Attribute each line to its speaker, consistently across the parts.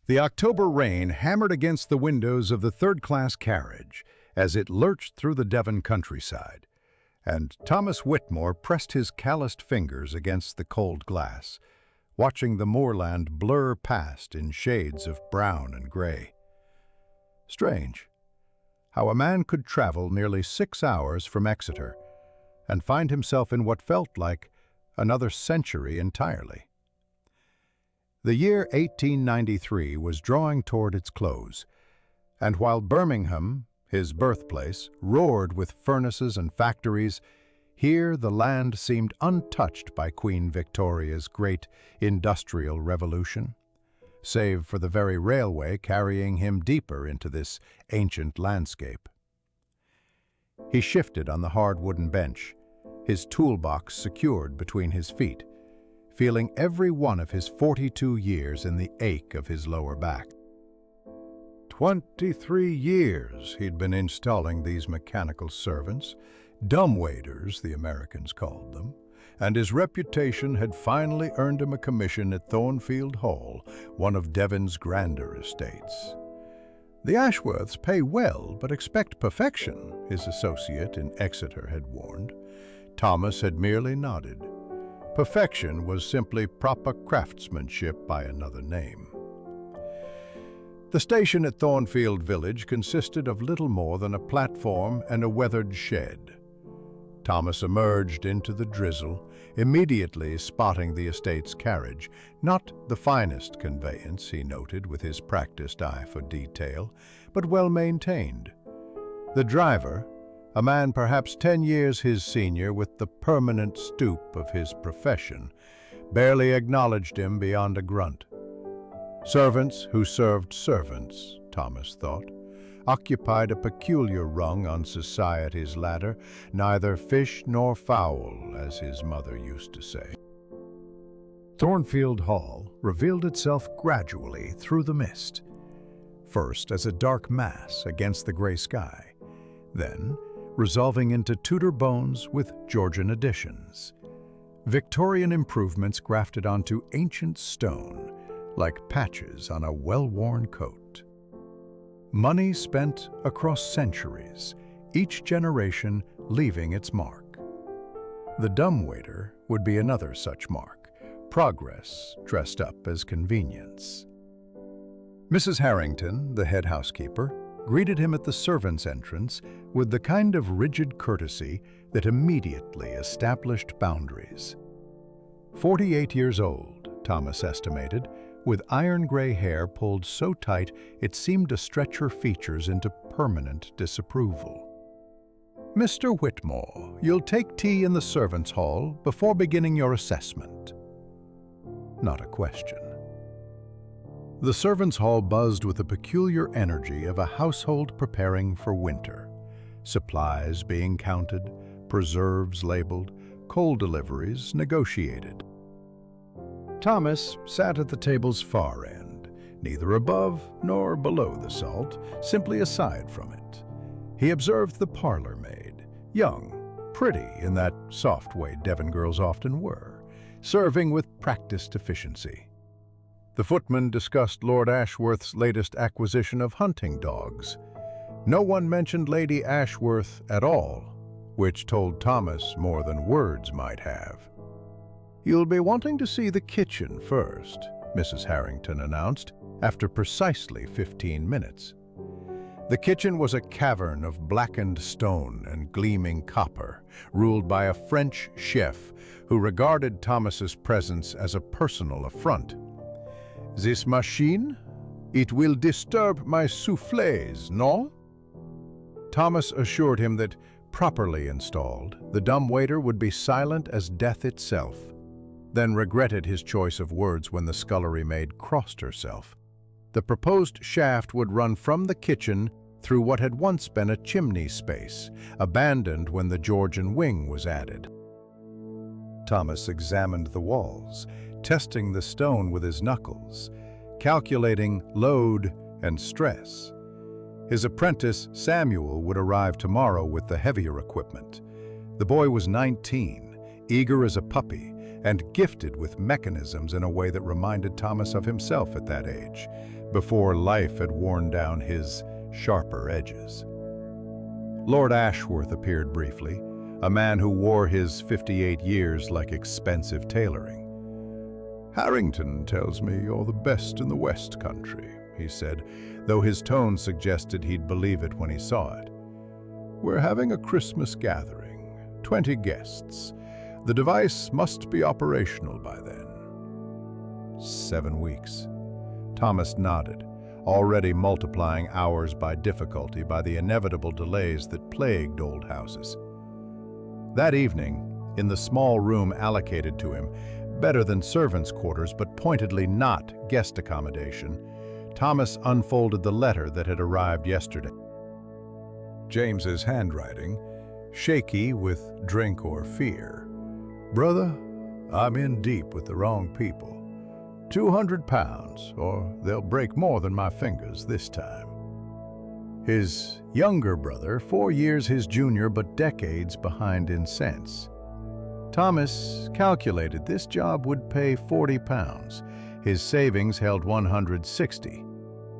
Speaker 1: The October rain hammered against the windows of the third-class carriage as it lurched through the Devon countryside, and Thomas Whitmore pressed his calloused fingers against the cold glass, watching the moorland blur past in shades of brown and gray. Strange, how a man could travel nearly 6 hours from Exeter and find himself in what felt like another century entirely. The year 1893 was drawing toward its close, and while Birmingham, his birthplace, roared with furnaces and factories, here the land seemed untouched by Queen Victoria's great industrial revolution, save for the very railway carrying him deeper into this ancient landscape. He shifted on the hard wooden bench, his toolbox secured between his feet, feeling every one of his 42 years in the ache of his lower back. 23 years he'd been installing these mechanical servants, dumbwaiters the Americans called them, and his reputation had finally earned him a commission at Thornfield Hall, one of Devon's grander estates. "The Ashworths pay well, but expect perfection," his associate in Exeter had warned. Thomas had merely nodded. Perfection was simply proper craftsmanship by another name. The station at Thornfield Village consisted of little more than a platform and a weathered shed. Thomas emerged into the drizzle, immediately spotting the estate's carriage, not the finest conveyance, he noted with his practiced eye for detail, but well maintained. The driver, a man perhaps 10 years his senior with the permanent stoop of his profession, barely acknowledged him beyond a grunt. Servants who served servants, Thomas thought, occupied a peculiar rung on society's ladder, neither fish nor fowl, as his mother used to say. Thornfield Hall revealed itself gradually through the mist, first as a dark mass against the gray sky, then resolving into Tudor bones with Georgian additions. Victorian improvements grafted onto ancient stone, like patches on a well-worn coat. Money spent across centuries, each generation leaving its mark. The dumbwaiter would be another such mark, progress dressed up as convenience. Mrs. Harrington, the head housekeeper, greeted him at the servants' entrance with the kind of rigid courtesy that immediately established boundaries. 48 years old, Thomas estimated, with iron-gray hair pulled so tight it seemed to stretch her features into permanent disapproval. "Mr. Whitmore, you'll take tea in the servants' hall before beginning your assessment." Not a question. The servants' hall buzzed with the peculiar energy of a household preparing for winter. Supplies being counted, preserves labeled, coal deliveries negotiated. Thomas sat at the table's far end, neither above nor below the salt, simply aside from it. He observed the parlor maid, young, pretty in that soft way Devon girls often were, serving with practiced efficiency. The footman discussed Lord Ashworth's latest acquisition of hunting dogs. No one mentioned Lady Ashworth at all, which told Thomas more than words might have. "You'll be wanting to see the kitchen first," Mrs. Harrington announced, after precisely 15 minutes. The kitchen was a cavern of blackened stone and gleaming copper, ruled by a French chef who regarded Thomas's presence as a personal affront. "This machine? It will disturb my soufflés, no?" Thomas assured him that, properly installed, the dumbwaiter would be silent as death itself, then regretted his choice of words when the scullery maid crossed herself. The proposed shaft would run from the kitchen through what had once been a chimney space, abandoned when the Georgian wing was added. Thomas examined the walls, testing the stone with his knuckles, calculating load and stress. His apprentice, Samuel, would arrive tomorrow with the heavier equipment. The boy was 19, eager as a puppy, and gifted with mechanisms in a way that reminded Thomas of himself at that age, before life had worn down his sharper edges. Lord Ashworth appeared briefly, a man who wore his 58 years like expensive tailoring. "Harrington tells me you're the best in the West Country," he said, though his tone suggested he'd believe it when he saw it. "We're having a Christmas gathering, 20 guests. The device must be operational by then." 7 weeks. Thomas nodded, already multiplying hours by difficulty by the inevitable delays that plagued old houses. That evening, in the small room allocated to him, better than servants' quarters but pointedly not guest accommodation, Thomas unfolded the letter that had arrived yesterday. James's handwriting, shaky with drink or fear. "Brother, I'm in deep with the wrong people. £200, or they'll break more than my fingers this time." His younger brother, 4 years his junior but decades behind in sense. Thomas calculated this job would pay £40. His savings held 160.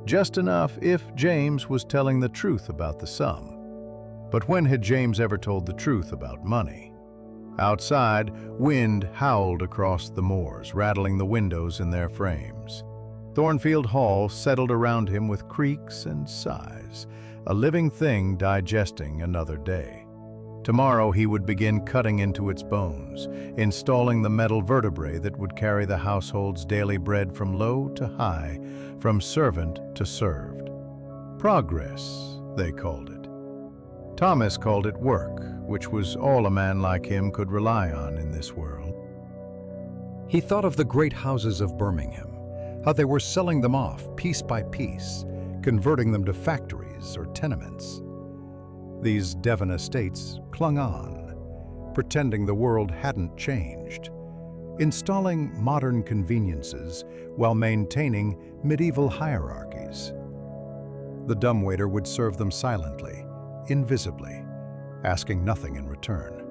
Speaker 1: Just enough if James was telling the truth about the sum. But when had James ever told the truth about money? Outside, wind howled across the moors, rattling the windows in their frames. Thornfield Hall settled around him with creaks and sighs, a living thing digesting another day. Tomorrow he would begin cutting into its bones, installing the metal vertebrae that would carry the household's daily bread from low to high, from servant to served. Progress, they called it. Thomas called it work, which was all a man like him could rely on in this world. He thought of the great houses of Birmingham, how they were selling them off piece by piece, converting them to factories or tenements. These Devon estates clung on, pretending the world hadn't changed, installing modern conveniences while maintaining medieval hierarchies. The dumbwaiter would serve them silently, invisibly, asking nothing in return.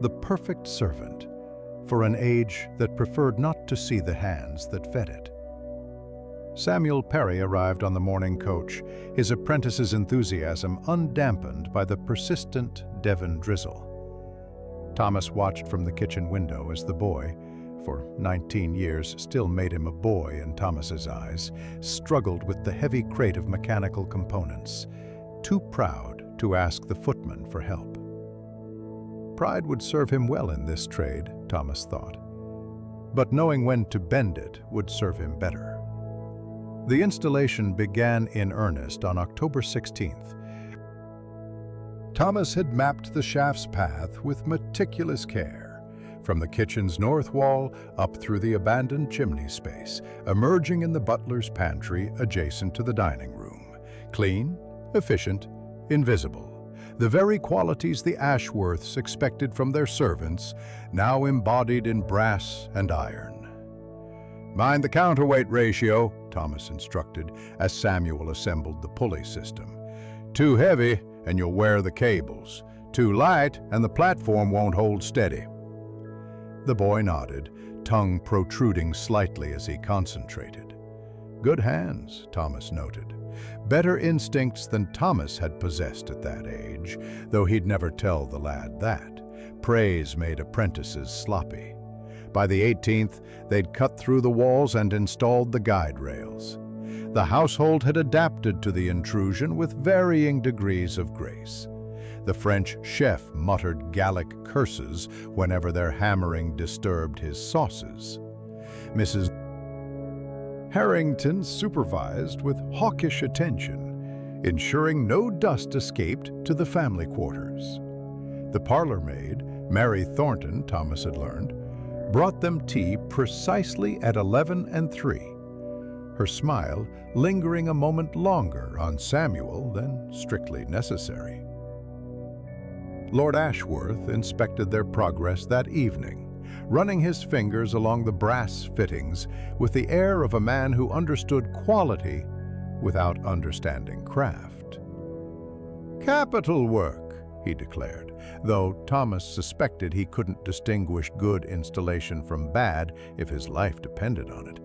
Speaker 1: The perfect servant for an age that preferred not to see the hands that fed it. Samuel Perry arrived on the morning coach, his apprentice's enthusiasm undampened by the persistent Devon drizzle. Thomas watched from the kitchen window as the boy, for 19 years still made him a boy in Thomas's eyes, struggled with the heavy crate of mechanical components, too proud to ask the footman for help. Pride would serve him well in this trade, Thomas thought, but knowing when to bend it would serve him better. The installation began in earnest on October 16th. Thomas had mapped the shaft's path with meticulous care, from the kitchen's north wall up through the abandoned chimney space, emerging in the butler's pantry adjacent to the dining room. Clean, efficient, invisible. The very qualities the Ashworths expected from their servants, now embodied in brass and iron. "Mind the counterweight ratio," Thomas instructed as Samuel assembled the pulley system. "Too heavy and you'll wear the cables. Too light and the platform won't hold steady." The boy nodded, tongue protruding slightly as he concentrated. Good hands, Thomas noted. Better instincts than Thomas had possessed at that age, though he'd never tell the lad that. Praise made apprentices sloppy. By the 18th, they'd cut through the walls and installed the guide rails. The household had adapted to the intrusion with varying degrees of grace. The French chef muttered Gallic curses whenever their hammering disturbed his sauces. Mrs. Harrington supervised with hawkish attention, ensuring no dust escaped to the family quarters. The parlor maid, Mary Thornton, Thomas had learned, brought them tea precisely at 11 and 3, her smile lingering a moment longer on Samuel than strictly necessary. Lord Ashworth inspected their progress that evening, running his fingers along the brass fittings with the air of a man who understood quality without understanding craft. "Capital work," he declared, though Thomas suspected he couldn't distinguish good installation from bad if his life depended on it.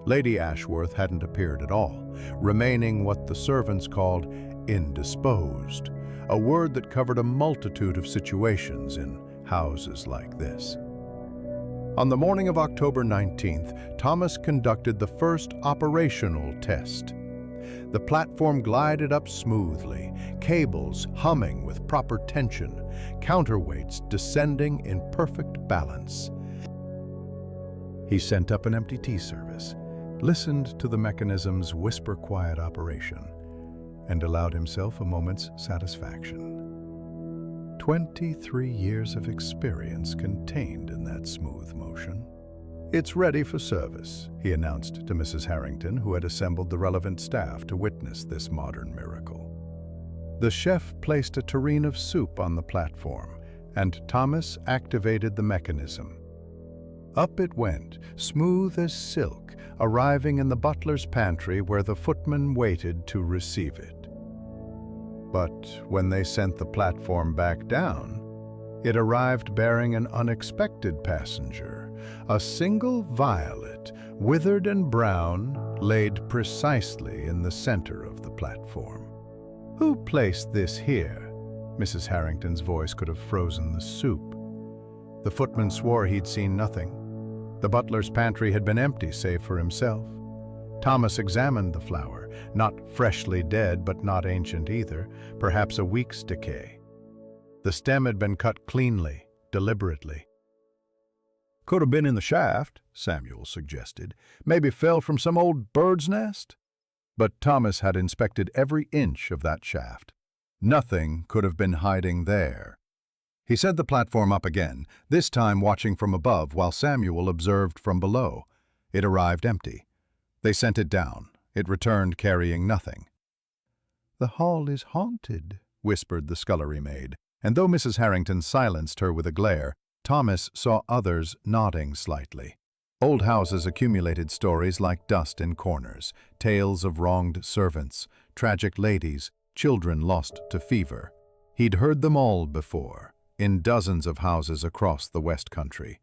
Speaker 1: Lady Ashworth hadn't appeared at all, remaining what the servants called indisposed, a word that covered a multitude of situations in houses like this. On the morning of October 19th, Thomas conducted the first operational test. The platform glided up smoothly, cables humming with proper tension, counterweights descending in perfect balance. He sent up an empty tea service, listened to the mechanism's whisper-quiet operation, and allowed himself a moment's satisfaction. 23 years of experience contained in that smooth motion. "It's ready for service," he announced to Mrs. Harrington, who had assembled the relevant staff to witness this modern miracle. The chef placed a tureen of soup on the platform, and Thomas activated the mechanism. Up it went, smooth as silk, arriving in the butler's pantry where the footman waited to receive it. But when they sent the platform back down, it arrived bearing an unexpected passenger, a single violet, withered and brown, laid precisely in the center of the platform. "Who placed this here?" Mrs. Harrington's voice could have frozen the soup. The footman swore he'd seen nothing. The butler's pantry had been empty save for himself. Thomas examined the flower, not freshly dead but not ancient either, perhaps a week's decay. The stem had been cut cleanly, deliberately. "Could have been in the shaft," Samuel suggested. "Maybe fell from some old bird's nest?" But Thomas had inspected every inch of that shaft. Nothing could have been hiding there. He set the platform up again, this time watching from above while Samuel observed from below. It arrived empty. They sent it down. It returned carrying nothing. "The hall is haunted," whispered the scullery maid, and though Mrs. Harrington silenced her with a glare, Thomas saw others nodding slightly. Old houses accumulated stories like dust in corners, tales of wronged servants, tragic ladies, children lost to fever. He'd heard them all before, in dozens of houses across the West Country.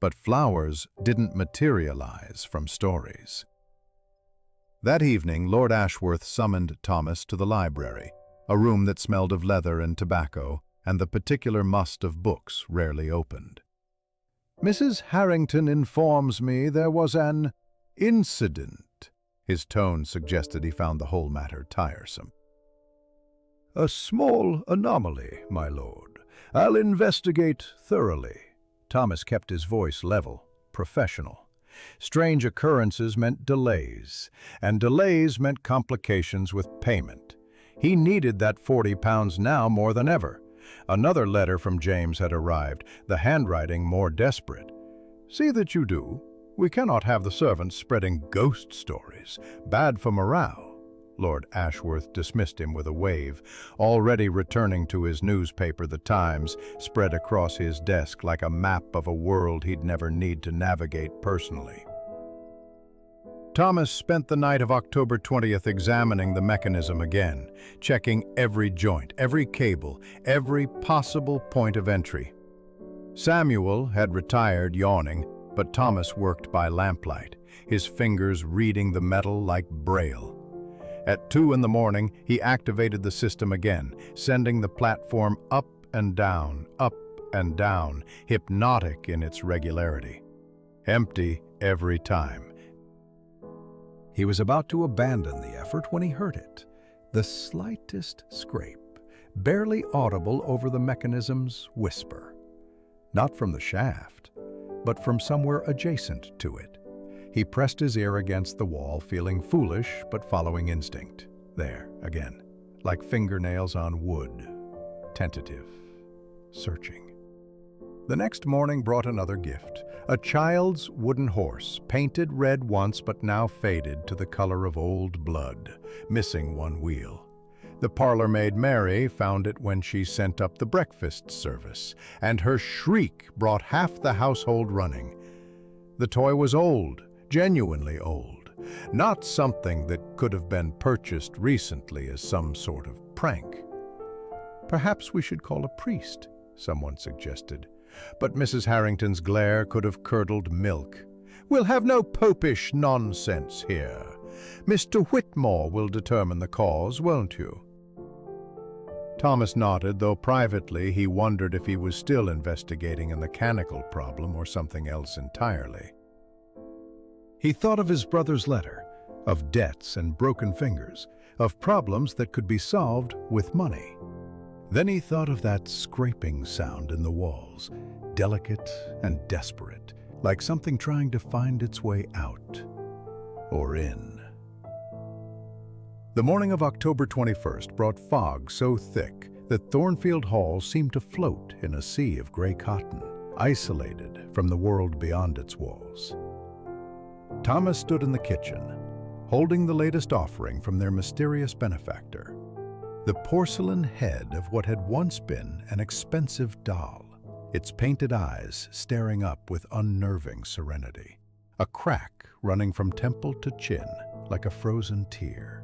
Speaker 1: But flowers didn't materialize from stories. That evening, Lord Ashworth summoned Thomas to the library, a room that smelled of leather and tobacco, and the particular must of books rarely opened. "Mrs. Harrington informs me there was an incident." His tone suggested he found the whole matter tiresome. "A small anomaly, my lord. I'll investigate thoroughly." Thomas kept his voice level, professional. Strange occurrences meant delays, and delays meant complications with payment. He needed that £40 now more than ever. Another letter from James had arrived, the handwriting more desperate. "See that you do. We cannot have the servants spreading ghost stories. Bad for morale." Lord Ashworth dismissed him with a wave, already returning to his newspaper, The Times, spread across his desk like a map of a world he'd never need to navigate personally. Thomas spent the night of October 20th examining the mechanism again, checking every joint, every cable, every possible point of entry. Samuel had retired, yawning, but Thomas worked by lamplight, his fingers reading the metal like braille. At 2 in the morning, he activated the system again, sending the platform up and down, hypnotic in its regularity. Empty every time. He was about to abandon the effort when he heard it, the slightest scrape, barely audible over the mechanism's whisper. Not from the shaft, but from somewhere adjacent to it. He pressed his ear against the wall, feeling foolish but following instinct. There, again, like fingernails on wood. Tentative. Searching. The next morning brought another gift. A child's wooden horse, painted red once but now faded to the color of old blood, missing one wheel. The parlor-maid Mary found it when she sent up the breakfast service, and her shriek brought half the household running. The toy was old. Genuinely old, not something that could have been purchased recently as some sort of prank. "Perhaps we should call a priest," someone suggested. But Mrs. Harrington's glare could have curdled milk. "We'll have no popish nonsense here. Mr. Whitmore will determine the cause, won't you?" Thomas nodded, though privately he wondered if he was still investigating a mechanical problem or something else entirely. He thought of his brother's letter, of debts and broken fingers, of problems that could be solved with money. Then he thought of that scraping sound in the walls, delicate and desperate, like something trying to find its way out or in. The morning of October 21st brought fog so thick that Thornfield Hall seemed to float in a sea of gray cotton, isolated from the world beyond its walls. Thomas stood in the kitchen, holding the latest offering from their mysterious benefactor, the porcelain head of what had once been an expensive doll, its painted eyes staring up with unnerving serenity, a crack running from temple to chin like a frozen tear.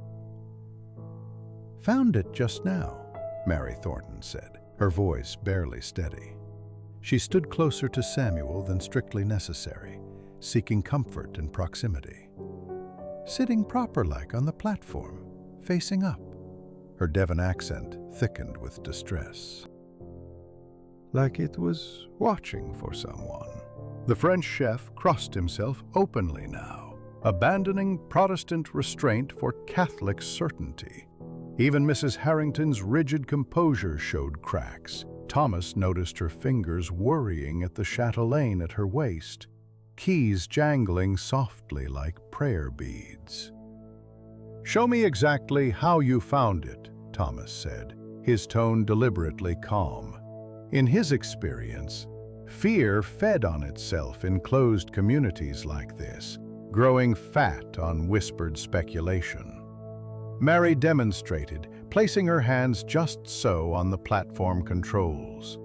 Speaker 1: "Found it just now," Mary Thornton said, her voice barely steady. She stood closer to Samuel than strictly necessary, seeking comfort in proximity. "Sitting proper-like on the platform, facing up." Her Devon accent thickened with distress. "Like it was watching for someone." The French chef crossed himself openly now, abandoning Protestant restraint for Catholic certainty. Even Mrs. Harrington's rigid composure showed cracks. Thomas noticed her fingers worrying at the chatelaine at her waist, keys jangling softly like prayer beads. "Show me exactly how you found it," Thomas said, his tone deliberately calm. In his experience, fear fed on itself in closed communities like this, growing fat on whispered speculation. Mary demonstrated, placing her hands just so on the platform controls.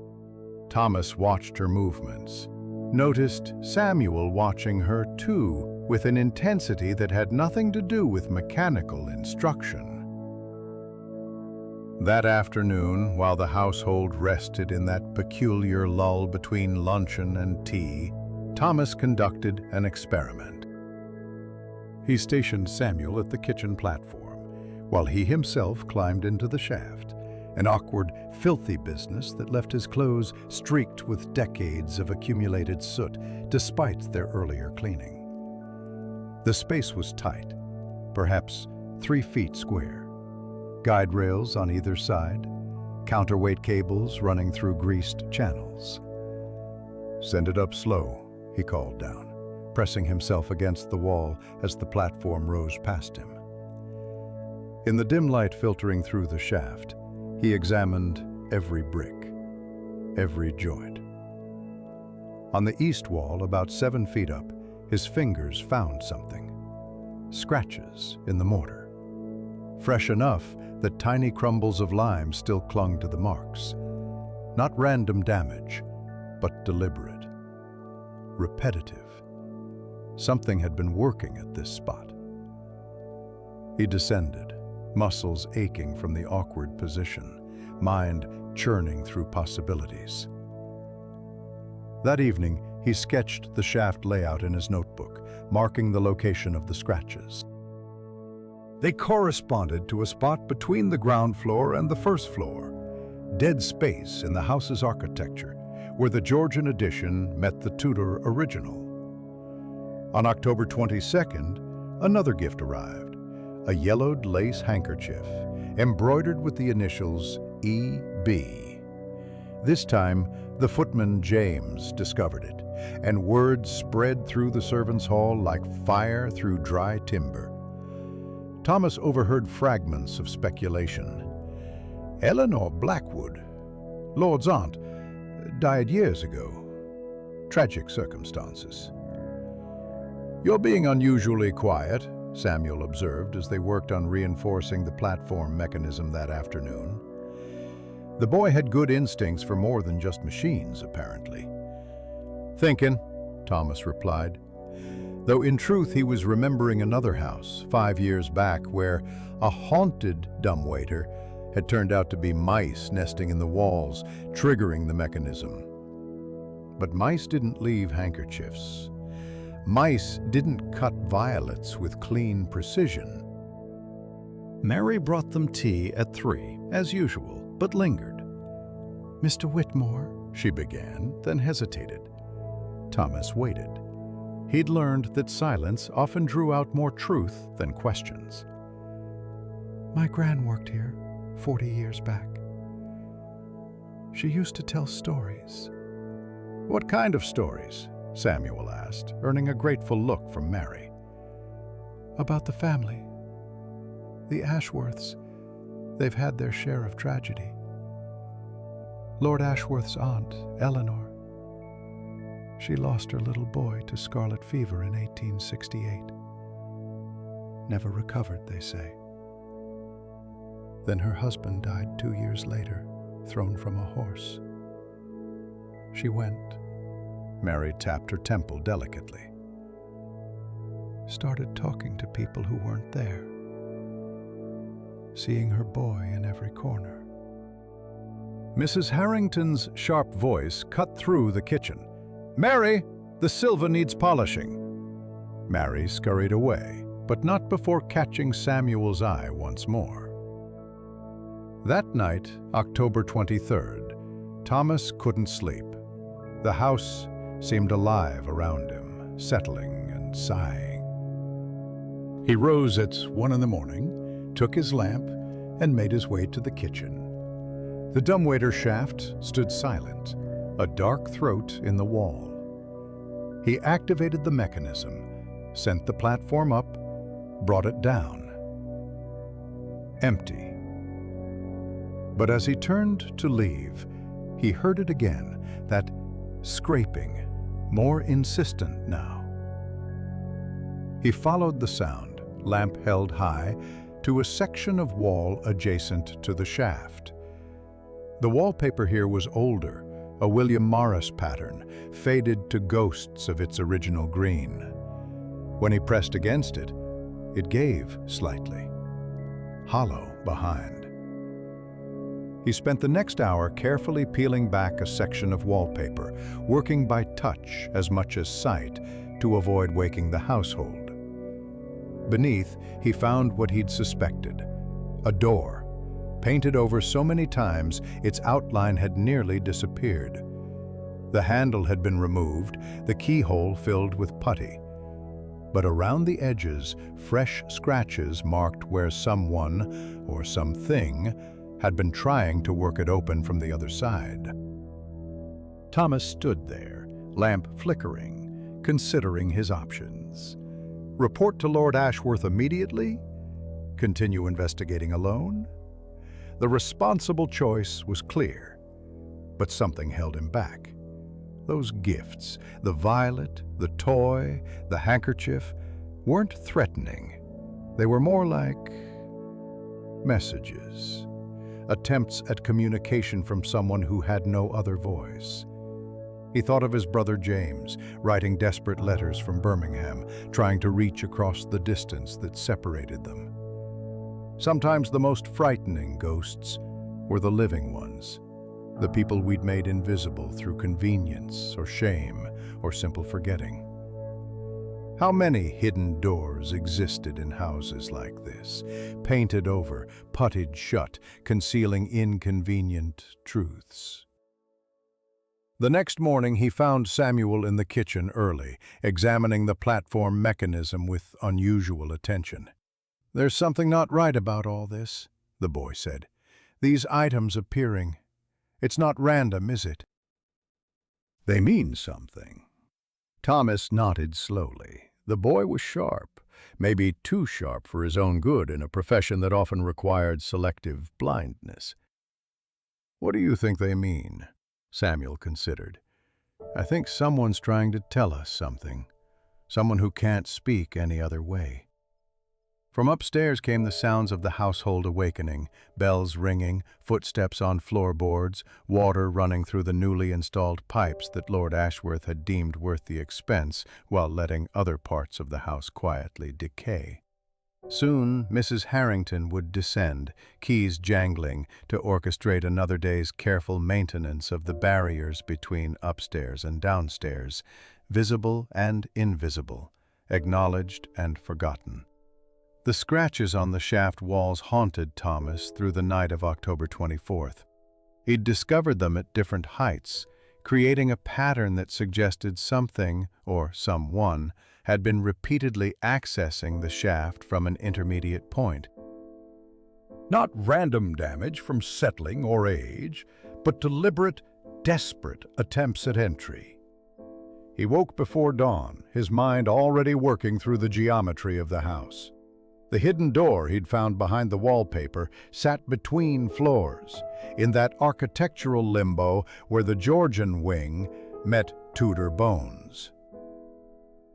Speaker 1: Thomas watched her movements, noticed Samuel watching her too, with an intensity that had nothing to do with mechanical instruction. That afternoon, while the household rested in that peculiar lull between luncheon and tea, Thomas conducted an experiment. He stationed Samuel at the kitchen platform, while he himself climbed into the shaft, an awkward, filthy business that left his clothes streaked with decades of accumulated soot, despite their earlier cleaning. The space was tight, perhaps 3 feet square. Guide rails on either side, counterweight cables running through greased channels. "Send it up slow," he called down, pressing himself against the wall as the platform rose past him. In the dim light filtering through the shaft, he examined every brick, every joint. On the east wall, about 7 feet up, his fingers found something. Scratches in the mortar. Fresh enough that tiny crumbles of lime still clung to the marks. Not random damage, but deliberate. Repetitive. Something had been working at this spot. He descended, muscles aching from the awkward position, mind churning through possibilities. That evening, he sketched the shaft layout in his notebook, marking the location of the scratches. They corresponded to a spot between the ground floor and the first floor, dead space in the house's architecture, where the Georgian addition met the Tudor original. On October 22nd, another gift arrived, a yellowed lace handkerchief, embroidered with the initials E.B. This time, the footman James discovered it, and word spread through the servants' hall like fire through dry timber. Thomas overheard fragments of speculation. Eleanor Blackwood, Lord's aunt, died years ago. Tragic circumstances. "You're being unusually quiet," Samuel observed as they worked on reinforcing the platform mechanism that afternoon. The boy had good instincts for more than just machines, apparently. "Thinking," Thomas replied, though in truth he was remembering another house 5 years back where a haunted dumbwaiter had turned out to be mice nesting in the walls, triggering the mechanism. But mice didn't leave handkerchiefs. Mice didn't cut violets with clean precision. Mary brought them tea at 3, as usual, but lingered. "Mr. Whitmore," she began, then hesitated. Thomas waited. He'd learned that silence often drew out more truth than questions. "My gran worked here 40 years back. She used to tell stories." "What kind of stories?" Samuel asked, earning a grateful look from Mary. "About the family. The Ashworths. They've had their share of tragedy. Lord Ashworth's aunt, Eleanor. She lost her little boy to scarlet fever in 1868. Never recovered, they say. Then her husband died 2 years later, thrown from a horse. She went." Mary tapped her temple delicately. "Started talking to people who weren't there. Seeing her boy in every corner." Mrs. Harrington's sharp voice cut through the kitchen. "Mary, the silver needs polishing." Mary scurried away, but not before catching Samuel's eye once more. That night, October 23rd, Thomas couldn't sleep. The house seemed alive around him, settling and sighing. He rose at 1 a.m, took his lamp, and made his way to the kitchen. The dumbwaiter shaft stood silent, a dark throat in the wall. He activated the mechanism, sent the platform up, brought it down. Empty. But as he turned to leave, he heard it again, that scraping, more insistent now. He followed the sound, lamp held high, to a section of wall adjacent to the shaft. The wallpaper here was older, a William Morris pattern, faded to ghosts of its original green. When he pressed against it, it gave slightly, hollow behind. He spent the next hour carefully peeling back a section of wallpaper, working by touch as much as sight to avoid waking the household. Beneath, he found what he'd suspected, a door, painted over so many times its outline had nearly disappeared. The handle had been removed, the keyhole filled with putty. But around the edges, fresh scratches marked where someone, or something, had been trying to work it open from the other side. Thomas stood there, lamp flickering, considering his options. Report to Lord Ashworth immediately? Continue investigating alone? The responsible choice was clear, but something held him back. Those gifts, the violet, the toy, the handkerchief, weren't threatening. They were more like messages, attempts at communication from someone who had no other voice. He thought of his brother James, writing desperate letters from Birmingham, trying to reach across the distance that separated them. Sometimes the most frightening ghosts were the living ones, the people we'd made invisible through convenience or shame or simple forgetting. How many hidden doors existed in houses like this, painted over, puttied shut, concealing inconvenient truths? The next morning he found Samuel in the kitchen early, examining the platform mechanism with unusual attention. "There's something not right about all this," the boy said. "These items appearing. It's not random, is it?" "They mean something." Thomas nodded slowly. The boy was sharp, maybe too sharp for his own good in a profession that often required selective blindness. "What do you think they mean?" Samuel considered. "I think someone's trying to tell us something. Someone who can't speak any other way." From upstairs came the sounds of the household awakening, bells ringing, footsteps on floorboards, water running through the newly installed pipes that Lord Ashworth had deemed worth the expense while letting other parts of the house quietly decay. Soon, Mrs. Harrington would descend, keys jangling, to orchestrate another day's careful maintenance of the barriers between upstairs and downstairs, visible and invisible, acknowledged and forgotten. The scratches on the shaft walls haunted Thomas through the night of October 24th. He'd discovered them at different heights, creating a pattern that suggested something, or someone, had been repeatedly accessing the shaft from an intermediate point.
Speaker 2: Not random damage from settling or age, but deliberate, desperate attempts at entry. He woke before dawn, his mind already working through the geometry of the house. The hidden door he'd found behind the wallpaper sat between floors, in that architectural limbo where the Georgian wing met Tudor bones.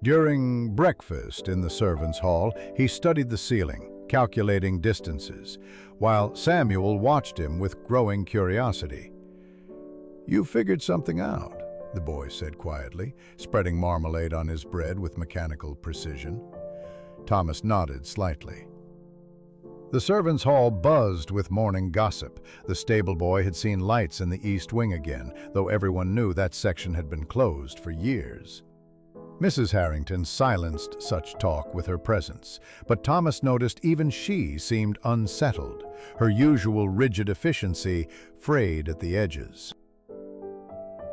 Speaker 2: During breakfast in the servants' hall, he studied the ceiling, calculating distances, while Samuel watched him with growing curiosity. "You figured something out," the boy said quietly, spreading marmalade on his bread with mechanical precision. Thomas nodded slightly. The servants' hall buzzed with morning gossip. The stable boy had seen lights in the east wing again, though everyone knew that section had been closed for years. Mrs. Harrington silenced such talk with her presence, but Thomas noticed even she seemed unsettled, her usual rigid efficiency frayed at the edges.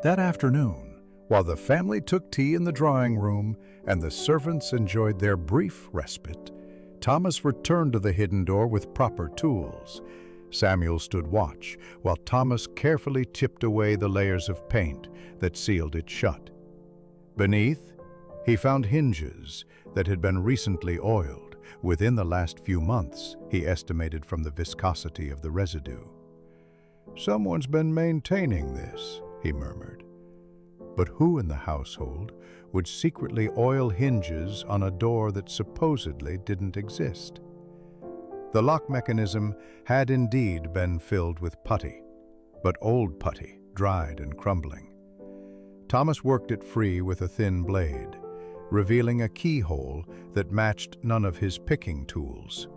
Speaker 2: That afternoon, while the family took tea in the drawing room and the servants enjoyed their brief respite, Thomas returned to the hidden door with proper tools. Samuel stood watch, while Thomas carefully chipped away the layers of paint that sealed it shut. Beneath, he found hinges that had been recently oiled, within the last few months, he estimated from the viscosity of the residue. "Someone's been maintaining this," he murmured. But who in the household would secretly oil hinges on a door that supposedly didn't exist? The lock mechanism had indeed been filled with putty, but old putty, dried and crumbling. Thomas worked it free with a thin blade, revealing a keyhole that matched none of his picking tools.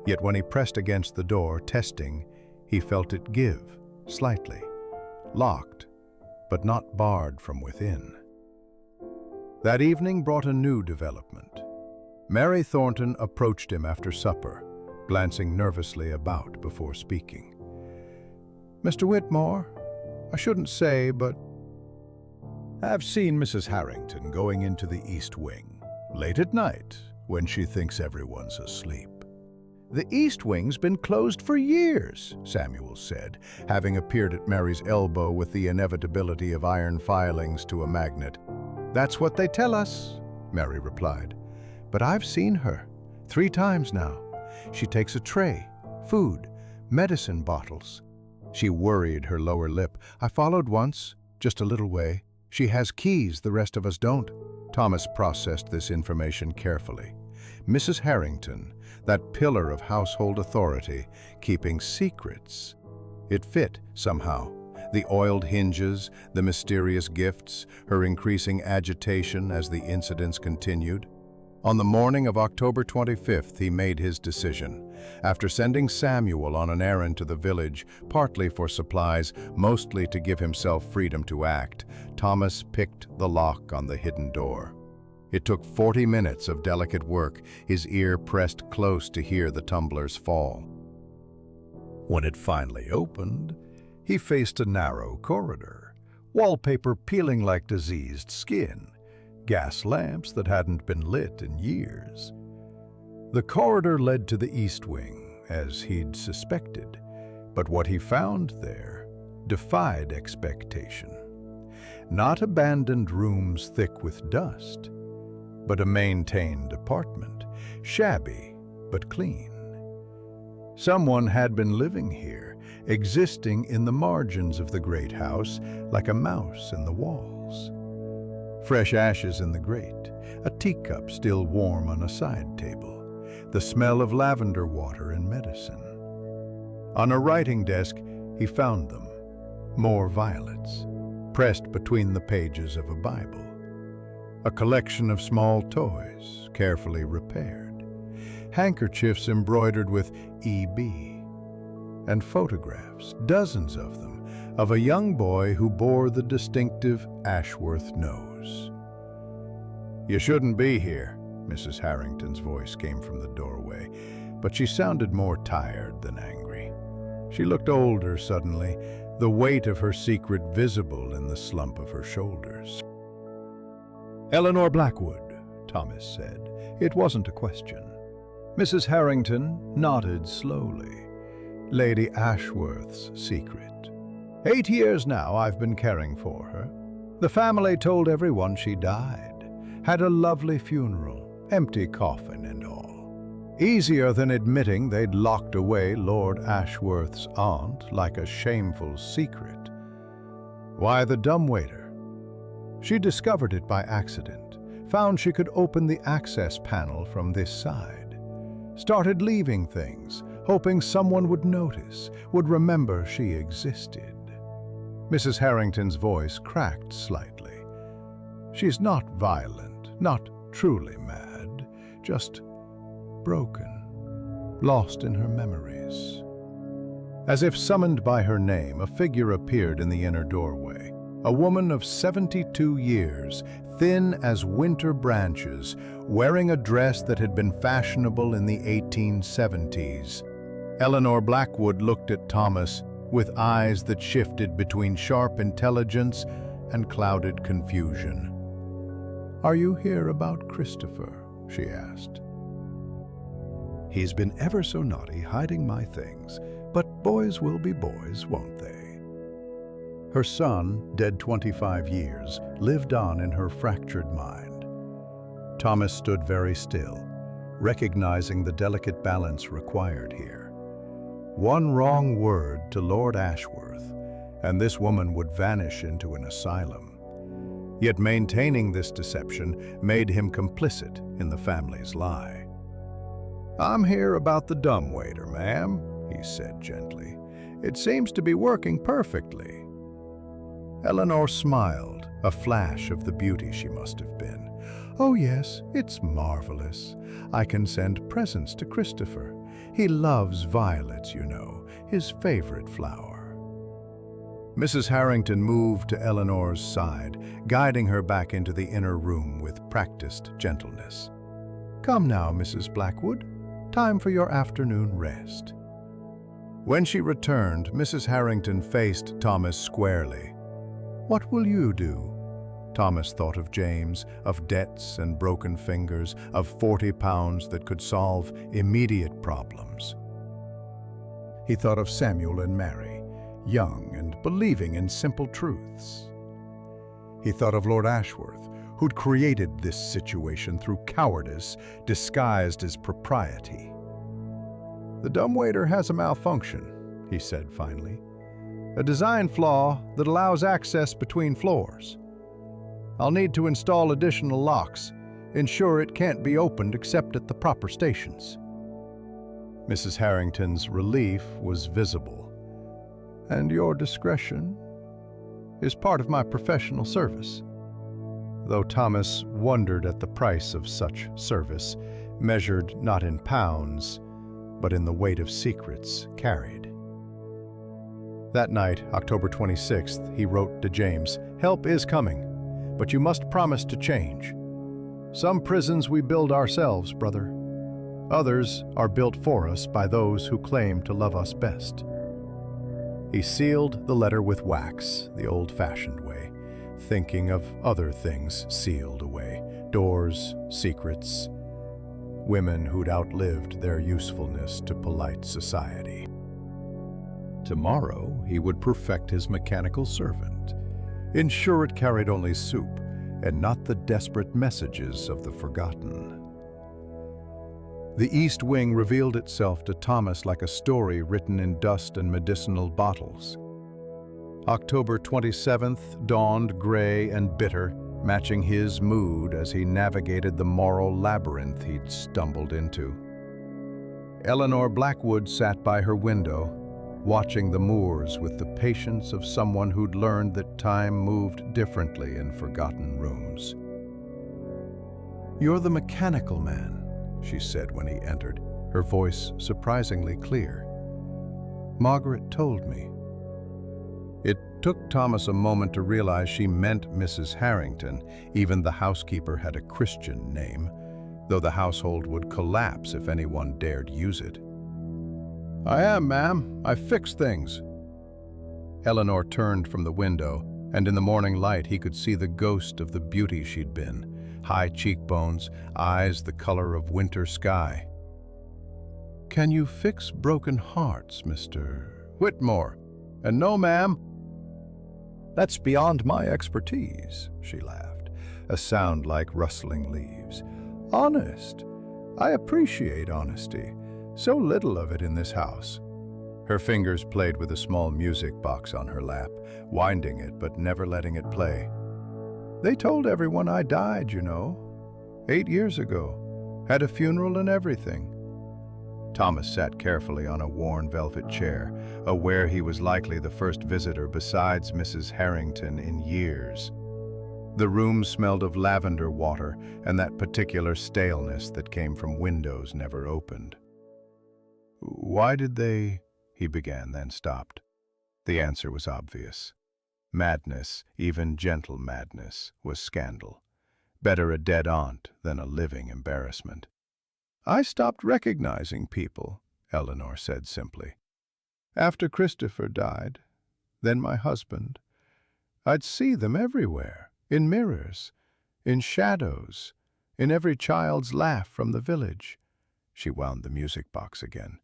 Speaker 2: Yet when he pressed against the door, testing, he felt it give, slightly. Locked, but not barred from within. That evening brought a new development. Mary Thornton approached him after supper, glancing nervously about before speaking. "Mr. Whitmore, I shouldn't say, but I've seen Mrs. Harrington going into the East Wing, late at night, when she thinks everyone's asleep." "The East Wing's been closed for years," Samuel said, having appeared at Mary's elbow with the inevitability of iron filings to a magnet. "That's what they tell us," Mary replied. "But I've seen her 3 times now. She takes a tray, food, medicine bottles." She worried her lower lip. "I followed once, just a little way. She has keys the rest of us don't." Thomas processed this information carefully. Mrs. Harrington, that pillar of household authority, keeping secrets. It fit, somehow. The oiled hinges, the mysterious gifts, her increasing agitation as the incidents continued. On the morning of October 25th, he made his decision. After sending Samuel on an errand to the village, partly for supplies, mostly to give himself freedom to act, Thomas picked the lock on the hidden door. It took 40 minutes of delicate work, his ear pressed close to hear the tumblers fall. When it finally opened, he faced a narrow corridor, wallpaper peeling like diseased skin, gas lamps that hadn't been lit in years. The corridor led to the East Wing, as he'd suspected, but what he found there defied expectation. Not abandoned rooms thick with dust, but a maintained apartment, shabby but clean. Someone had been living here, existing in the margins of the great house like a mouse in the walls. Fresh ashes in the grate, a teacup still warm on a side table, the smell of lavender water and medicine. On a writing desk, he found them, more violets, pressed between the pages of a Bible. A collection of small toys, carefully repaired. handkerchiefs embroidered with EB, and photographs, dozens of them, of a young boy who bore the distinctive Ashworth nose. "You shouldn't be here," Mrs. Harrington's voice came from the doorway, but she sounded more tired than angry. She looked older suddenly, the weight of her secret visible in the slump of her shoulders.
Speaker 1: "Eleanor Blackwood," Thomas said. It wasn't a question. Mrs. Harrington nodded slowly. "Lady Ashworth's secret. 8 years now I've been caring for her. The family told everyone she died. Had a lovely funeral, empty coffin and all. Easier than admitting they'd locked away Lord Ashworth's aunt like a shameful secret. Why the dumbwaiter? She discovered it by accident, found she could open the access panel from this side. Started leaving things, hoping someone would notice, would remember she existed." Mrs. Harrington's voice cracked slightly. "She's not violent, not truly mad, just broken, lost in her memories." As if summoned by her name, a figure appeared in the inner doorway. A woman of 72 years, thin as winter branches, wearing a dress that had been fashionable in the 1870s. Eleanor Blackwood looked at Thomas with eyes that shifted between sharp intelligence and clouded confusion. "Are you here about Christopher?" she asked. "He's been ever so naughty hiding my things, but boys will be boys, won't they?" Her son, dead 25 years, lived on in her fractured mind. Thomas stood very still, recognizing the delicate balance required here. One wrong word to Lord Ashworth, and this woman would vanish into an asylum. Yet maintaining this deception made him complicit in the family's lie. "I'm here about the dumbwaiter, ma'am," he said gently. "It seems to be working perfectly." Eleanor smiled, a flash of the beauty she must have been. "Oh yes, it's marvelous. I can send presents to Christopher. He loves violets, you know, his favorite flower." Mrs. Harrington moved to Eleanor's side, guiding her back into the inner room with practiced gentleness. "Come now, Mrs. Blackwood. Time for your afternoon rest." When she returned, Mrs. Harrington faced Thomas squarely. "What will you do?" Thomas thought of James, of debts and broken fingers, of 40 pounds that could solve immediate problems. He thought of Samuel and Mary, young and believing in simple truths. He thought of Lord Ashworth, who'd created this situation through cowardice disguised as propriety. "The dumbwaiter has a malfunction," he said finally. "A design flaw that allows access between floors. I'll need to install additional locks, ensure it can't be opened except at the proper stations." Mrs. Harrington's relief was visible. "And your discretion is part of my professional service." Though Thomas wondered at the price of such service, measured not in pounds, but in the weight of secrets carried. That night, October 26th, he wrote to James, "Help is coming, but you must promise to change. Some prisons we build ourselves, brother. Others are built for us by those who claim to love us best." He sealed the letter with wax, the old-fashioned way, thinking of other things sealed away, doors, secrets, women who'd outlived their usefulness to polite society. Tomorrow he would perfect his mechanical servant, ensure it carried only soup and not the desperate messages of the forgotten. The East Wing revealed itself to Thomas like a story written in dust and medicinal bottles. October 27th dawned gray and bitter, matching his mood as he navigated the moral labyrinth he'd stumbled into. Eleanor Blackwood sat by her window, watching the moors with the patience of someone who'd learned that time moved differently in forgotten rooms. "You're the mechanical man," she said when he entered. her voice surprisingly clear. "Margaret told me." It took Thomas a moment to realize she meant Mrs. Harrington. Even the housekeeper had a Christian name, though the household would collapse if anyone dared use it. "I am, ma'am. I fixed things." Eleanor turned from the window, and in the morning light he could see the ghost of the beauty she'd been. High cheekbones, eyes the color of winter sky. "Can you fix broken hearts, Mr. Whitmore?" "And no, ma'am."
Speaker 2: "That's beyond my expertise," she laughed, a sound like rustling leaves. "Honest. I appreciate honesty. So little of it in this house." Her fingers played with a small music box on her lap, winding it but never letting it play. "They told everyone I died, you know. 8 years ago. Had a funeral and everything." Thomas sat carefully on a worn velvet chair, aware he was likely the first visitor besides Mrs. Harrington in years. The room smelled of lavender water and that particular staleness that came from windows never opened. "Why did they—" he began, then stopped. The answer was obvious. Madness, even gentle madness, was scandal. Better a dead aunt than a living embarrassment. "I stopped recognizing people," Eleanor said simply. "After Christopher died, then my husband, I'd see them everywhere, in mirrors, in shadows, in every child's laugh from the village." She wound the music box again.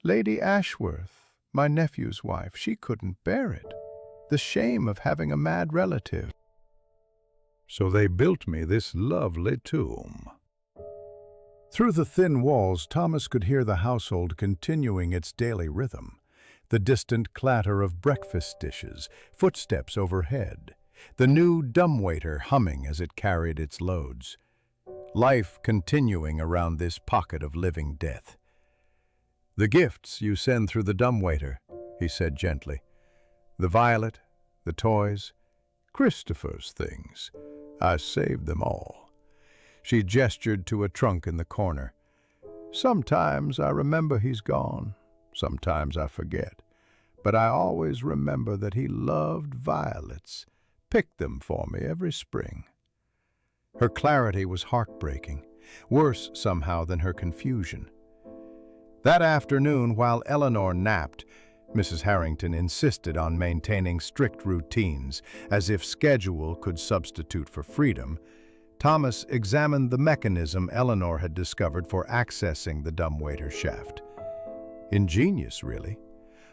Speaker 2: "Lady Ashworth, my nephew's wife, she couldn't bear it. The shame of having a mad relative. So they built me this lovely tomb." Through the thin walls, Thomas could hear the household continuing its daily rhythm. The distant clatter of breakfast dishes, footsteps overhead, the new dumbwaiter humming as it carried its loads. Life continuing around this pocket of living death. "The gifts you send through the dumbwaiter," he said gently. "The violet, the toys, Christopher's things. I saved them all." She gestured to a trunk in the corner. "Sometimes I remember he's gone, sometimes I forget, but I always remember that he loved violets, picked them for me every spring." Her clarity was heartbreaking, worse somehow than her confusion. That afternoon, while Eleanor napped, Mrs. Harrington insisted on maintaining strict routines, as if schedule could substitute for freedom. Thomas examined the mechanism Eleanor had discovered for accessing the dumbwaiter shaft. Ingenious, really.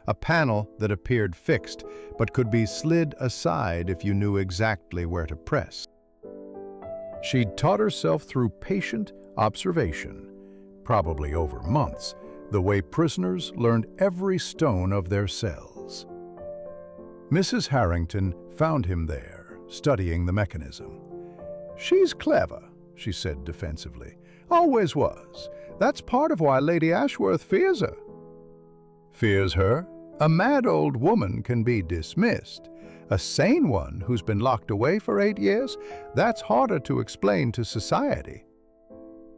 Speaker 2: A panel that appeared fixed, but could be slid aside if you knew exactly where to press. She'd taught herself through patient observation, probably over months, the way prisoners learned every stone of their cells. Mrs. Harrington found him there, studying the mechanism. "She's clever," she said defensively. "Always was. That's part of why Lady Ashworth fears her." "Fears her? A mad old woman can be dismissed. A sane one who's been locked away for 8 years? That's harder to explain to society."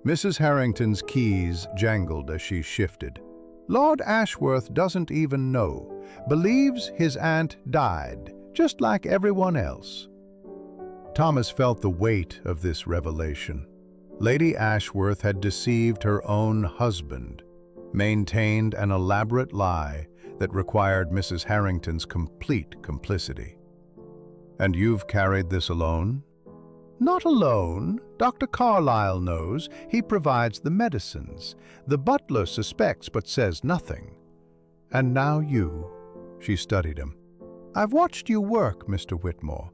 Speaker 2: Mrs. Harrington's keys jangled as she shifted. "Lord Ashworth doesn't even know. Believes his aunt died, just like everyone else." Thomas felt the weight of this revelation. Lady Ashworth had deceived her own husband, maintained an elaborate lie that required Mrs. Harrington's complete complicity. "And you've carried this alone?" "Not alone. Dr. Carlyle knows. He provides the medicines. The butler suspects but says nothing. And now you." She studied him. "I've watched you work, Mr. Whitmore.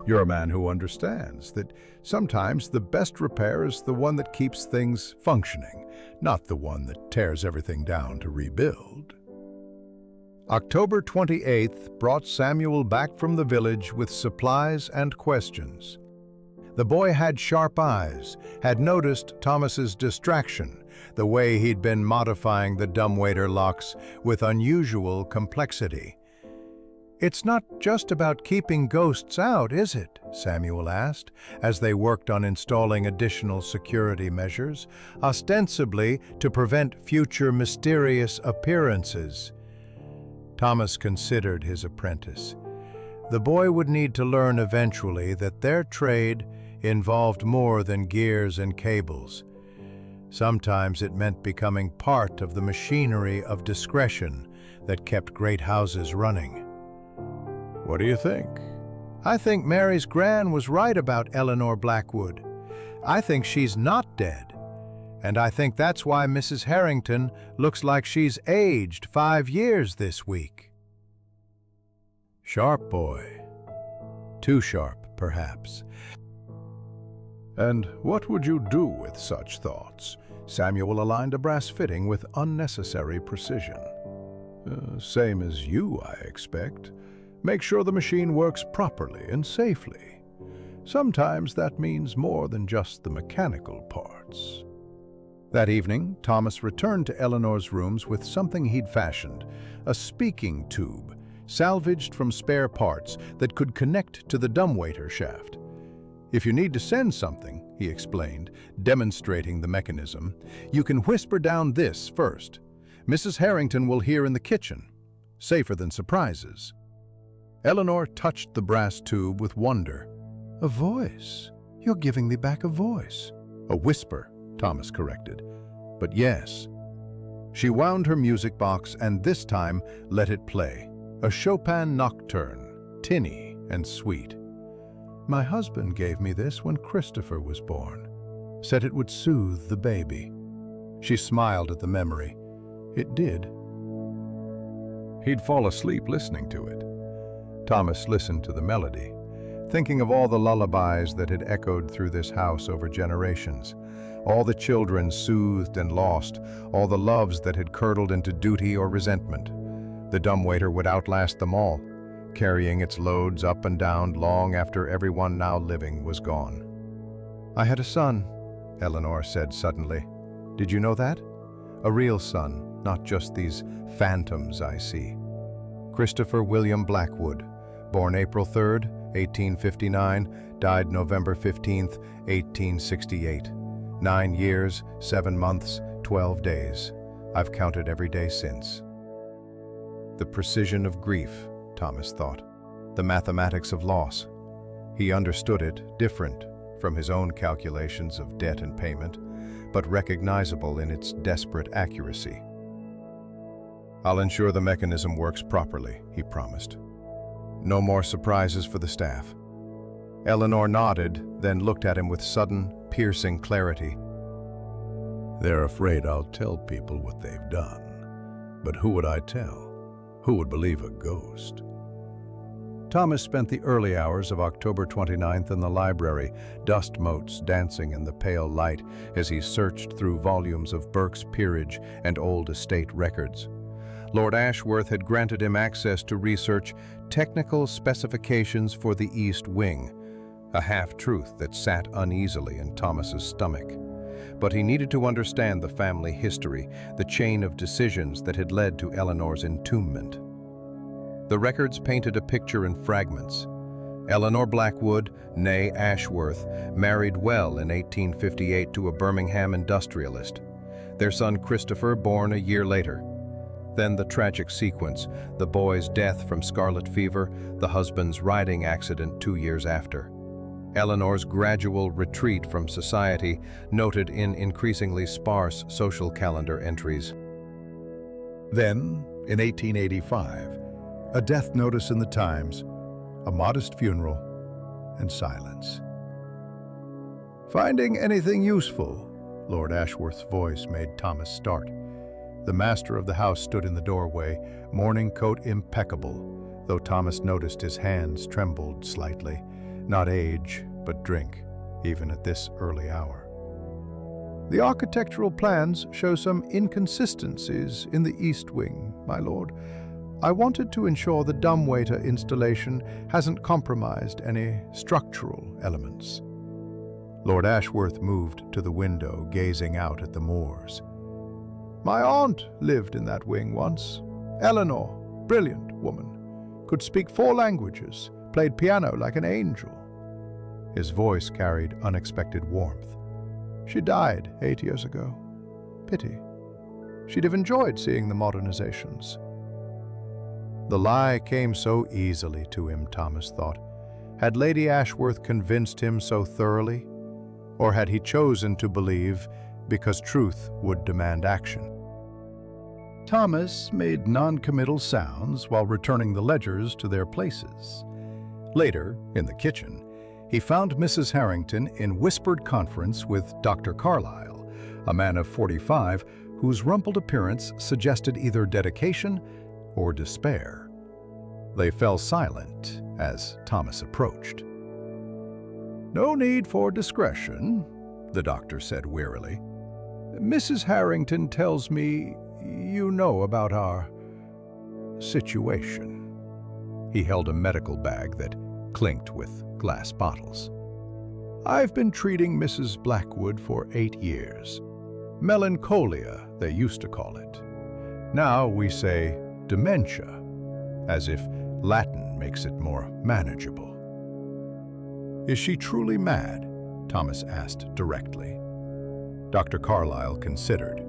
Speaker 2: You're a man who understands that sometimes the best repair is the one that keeps things functioning, not the one that tears everything down to rebuild." October 28th brought Samuel back from the village with supplies and questions. The boy had sharp eyes, had noticed Thomas's distraction, the way he'd been modifying the dumbwaiter locks with unusual complexity.
Speaker 1: "It's not just about keeping ghosts out, is it?" Samuel asked, as they worked on installing additional security measures, ostensibly to prevent future mysterious appearances. Thomas considered his apprentice. The boy would need to learn eventually that their trade involved more than gears and cables. Sometimes it meant becoming part of the machinery of discretion that kept great houses running.
Speaker 2: What do you think?
Speaker 1: "I think Mary's gran was right about Eleanor Blackwood. I think she's not dead. And I think that's why Mrs. Harrington looks like she's aged 5 years this week." Sharp boy. Too sharp, perhaps.
Speaker 2: And what would you do with such thoughts? Samuel aligned a brass fitting with unnecessary precision. Same as you, I expect. Make sure the machine works properly and safely. Sometimes that means more than just the mechanical parts. That evening, Thomas returned to Eleanor's rooms with something he'd fashioned, a speaking tube, salvaged from spare parts that could connect to the dumbwaiter shaft. "If you need to send something," he explained, demonstrating the mechanism, "you can whisper down this first. Mrs. Harrington will hear in the kitchen. Safer than surprises." Eleanor touched the brass tube with wonder. "A voice. You're giving me back a voice." "A whisper," Thomas corrected. "But yes." She wound her music box and this time let it play. A Chopin nocturne, tinny and sweet. "My husband gave me this when Christopher was born. Said it would soothe the baby." She smiled at the memory. It did. He'd fall asleep listening to it. Thomas listened to the melody, thinking of all the lullabies that had echoed through this house over generations, all the children soothed and lost, all the loves that had curdled into duty or resentment. The dumbwaiter would outlast them all, carrying its loads up and down long after everyone now living was gone. "I had a son," Eleanor said suddenly. "Did you know that? A real son, not just these phantoms I see. Christopher William Blackwood, born April 3rd, 1859, died November 15th, 1868. 9 years, 7 months, 12 days. I've counted every day since." The precision of grief, Thomas thought. The mathematics of loss. He understood it, different from his own calculations of debt and payment, but recognizable in its desperate accuracy. "I'll ensure the mechanism works properly," he promised. "No more surprises for the staff." Eleanor nodded, then looked at him with sudden, piercing clarity. "They're afraid I'll tell people what they've done. But who would I tell? Who would believe a ghost?" Thomas spent the early hours of October 29th in the library, dust motes dancing in the pale light as he searched through volumes of Burke's Peerage and old estate records. Lord Ashworth had granted him access to research technical specifications for the East Wing, a half-truth that sat uneasily in Thomas's stomach. But he needed to understand the family history, the chain of decisions that had led to Eleanor's entombment. The records painted a picture in fragments. Eleanor Blackwood, née Ashworth, married well in 1858 to a Birmingham industrialist. Their son Christopher born a year later. Then the tragic sequence, the boy's death from scarlet fever, the husband's riding accident 2 years after. Eleanor's gradual retreat from society, noted in increasingly sparse social calendar entries. Then, in 1885, a death notice in the Times, a modest funeral, and silence. "Finding anything useful?" Lord Ashworth's voice made Thomas start. The master of the house stood in the doorway, morning coat impeccable, though Thomas noticed his hands trembled slightly. Not age, but drink, even at this early hour. "The architectural plans show some inconsistencies in the East Wing, my lord. I wanted to ensure the dumbwaiter installation hasn't compromised any structural elements." Lord Ashworth moved to the window, gazing out at the moors. "My aunt lived in that wing once. Eleanor, brilliant woman.
Speaker 1: could speak 4 languages, played piano like an angel. His voice carried unexpected warmth. She died 8 years ago. Pity. She'd have enjoyed seeing the modernizations. The lie came so easily to him, Thomas thought. Had Lady Ashworth convinced him so thoroughly? Or had he chosen to believe because truth would demand action?
Speaker 2: Thomas made non-committal sounds while returning the ledgers to their places. Later, in the kitchen, he found Mrs. Harrington in whispered conference with Dr. Carlyle, a man of 45 whose rumpled appearance suggested either dedication or despair. They fell silent as Thomas approached. "No need for discretion," the doctor said wearily. "Mrs. Harrington tells me you know about our situation." He held a medical bag that clinked with glass bottles. "I've been treating Mrs. Blackwood for 8 years. Melancholia, they used to call it. Now we say dementia, as if Latin makes it more manageable." "Is she truly mad?" Thomas asked directly. Dr. Carlyle considered.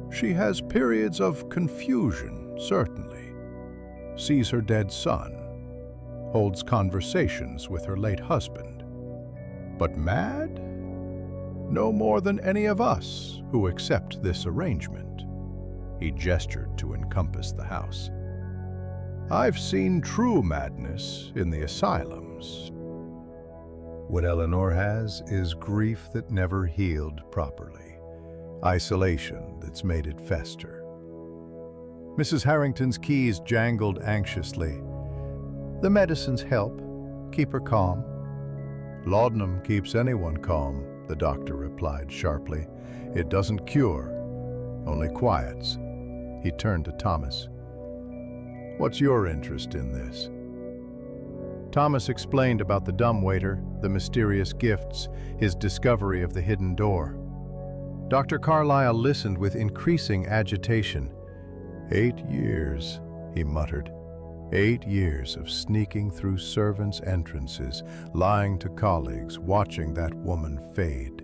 Speaker 2: "She has periods of confusion, certainly. Sees her dead son. Holds conversations with her late husband. But mad? No more than any of us who accept this arrangement." He gestured to encompass the house. "I've seen true madness in the asylums. What Eleanor has is grief that never healed properly, isolation that's made it fester." Mrs. Harrington's keys jangled anxiously. "The medicines help. Keep her calm." "Laudanum keeps anyone calm," the doctor replied sharply. "It doesn't cure, only quiets." He turned to Thomas. "What's your interest in this?" Thomas explained about the dumbwaiter, the mysterious gifts, his discovery of the hidden door. Dr. Carlyle listened with increasing agitation. 8 years, he muttered. 8 years of sneaking through servants' entrances, lying to colleagues, watching that woman fade.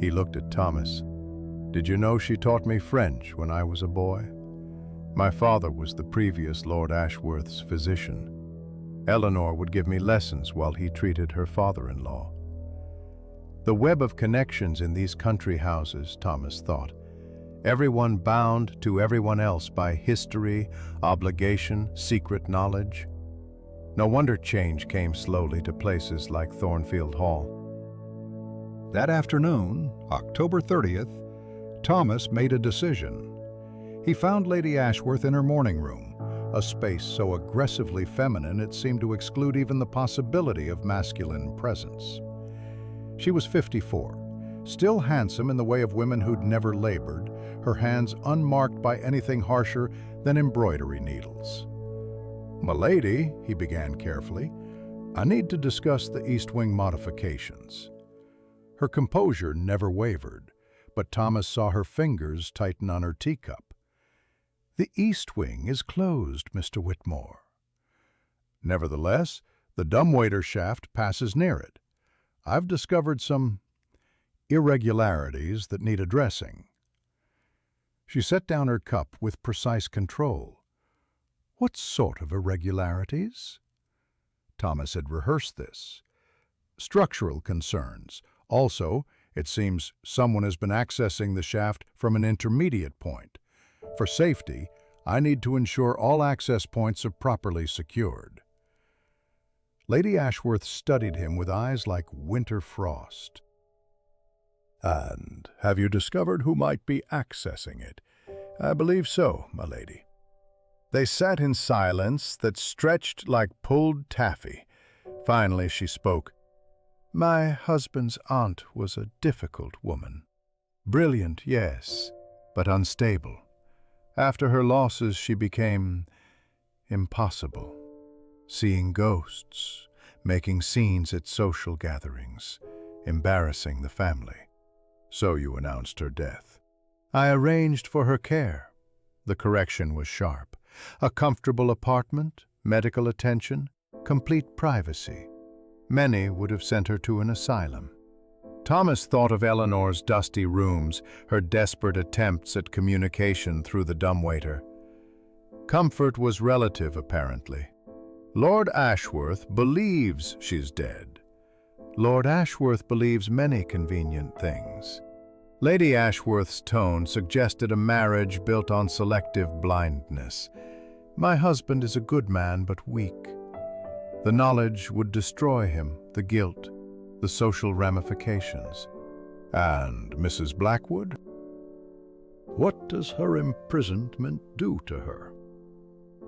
Speaker 2: He looked at Thomas. "Did you know she taught me French when I was a boy? My father was the previous Lord Ashworth's physician. Eleanor would give me lessons while he treated her father-in-law." The web of connections in these country houses, Thomas thought. Everyone bound to everyone else by history, obligation, secret knowledge. No wonder change came slowly to places like Thornfield Hall. That afternoon, October 30th, Thomas made a decision. He found Lady Ashworth in her morning room, a space so aggressively feminine it seemed to exclude even the possibility of masculine presence. She was 54, still handsome in the way of women who'd never labored, her hands unmarked by anything harsher than embroidery needles. "Milady," he began carefully, "I need to discuss the East Wing modifications." Her composure never wavered, but Thomas saw her fingers tighten on her teacup. "The East Wing is closed, Mr. Whitmore." "Nevertheless, the dumbwaiter shaft passes near it. I've discovered some irregularities that need addressing." She set down her cup with precise control. "What sort of irregularities?" Thomas had rehearsed this. "Structural concerns. Also, it seems someone has been accessing the shaft from an intermediate point. For safety, I need to ensure all access points are properly secured." Lady Ashworth studied him with eyes like winter frost. "And have you discovered who might be accessing it?" "I believe so, my lady." They sat in silence that stretched like pulled taffy. Finally she spoke. "My husband's aunt was a difficult woman. Brilliant, yes, but unstable. After her losses, she became impossible. Seeing ghosts, making scenes at social gatherings, embarrassing the family. So you announced her death." "I arranged for her care." The correction was sharp. "A comfortable apartment,
Speaker 1: medical attention, complete privacy. Many would have sent her to an asylum. Thomas thought of Eleanor's dusty rooms, her desperate attempts at communication through the dumbwaiter. Comfort was relative, apparently. Lord Ashworth believes she's dead. Lord Ashworth believes many convenient things. Lady Ashworth's tone suggested a marriage built on selective blindness. My husband is a good man, but weak. The knowledge would destroy him, the guilt, the social ramifications. And Mrs. Blackwood?
Speaker 2: What does her imprisonment do to her?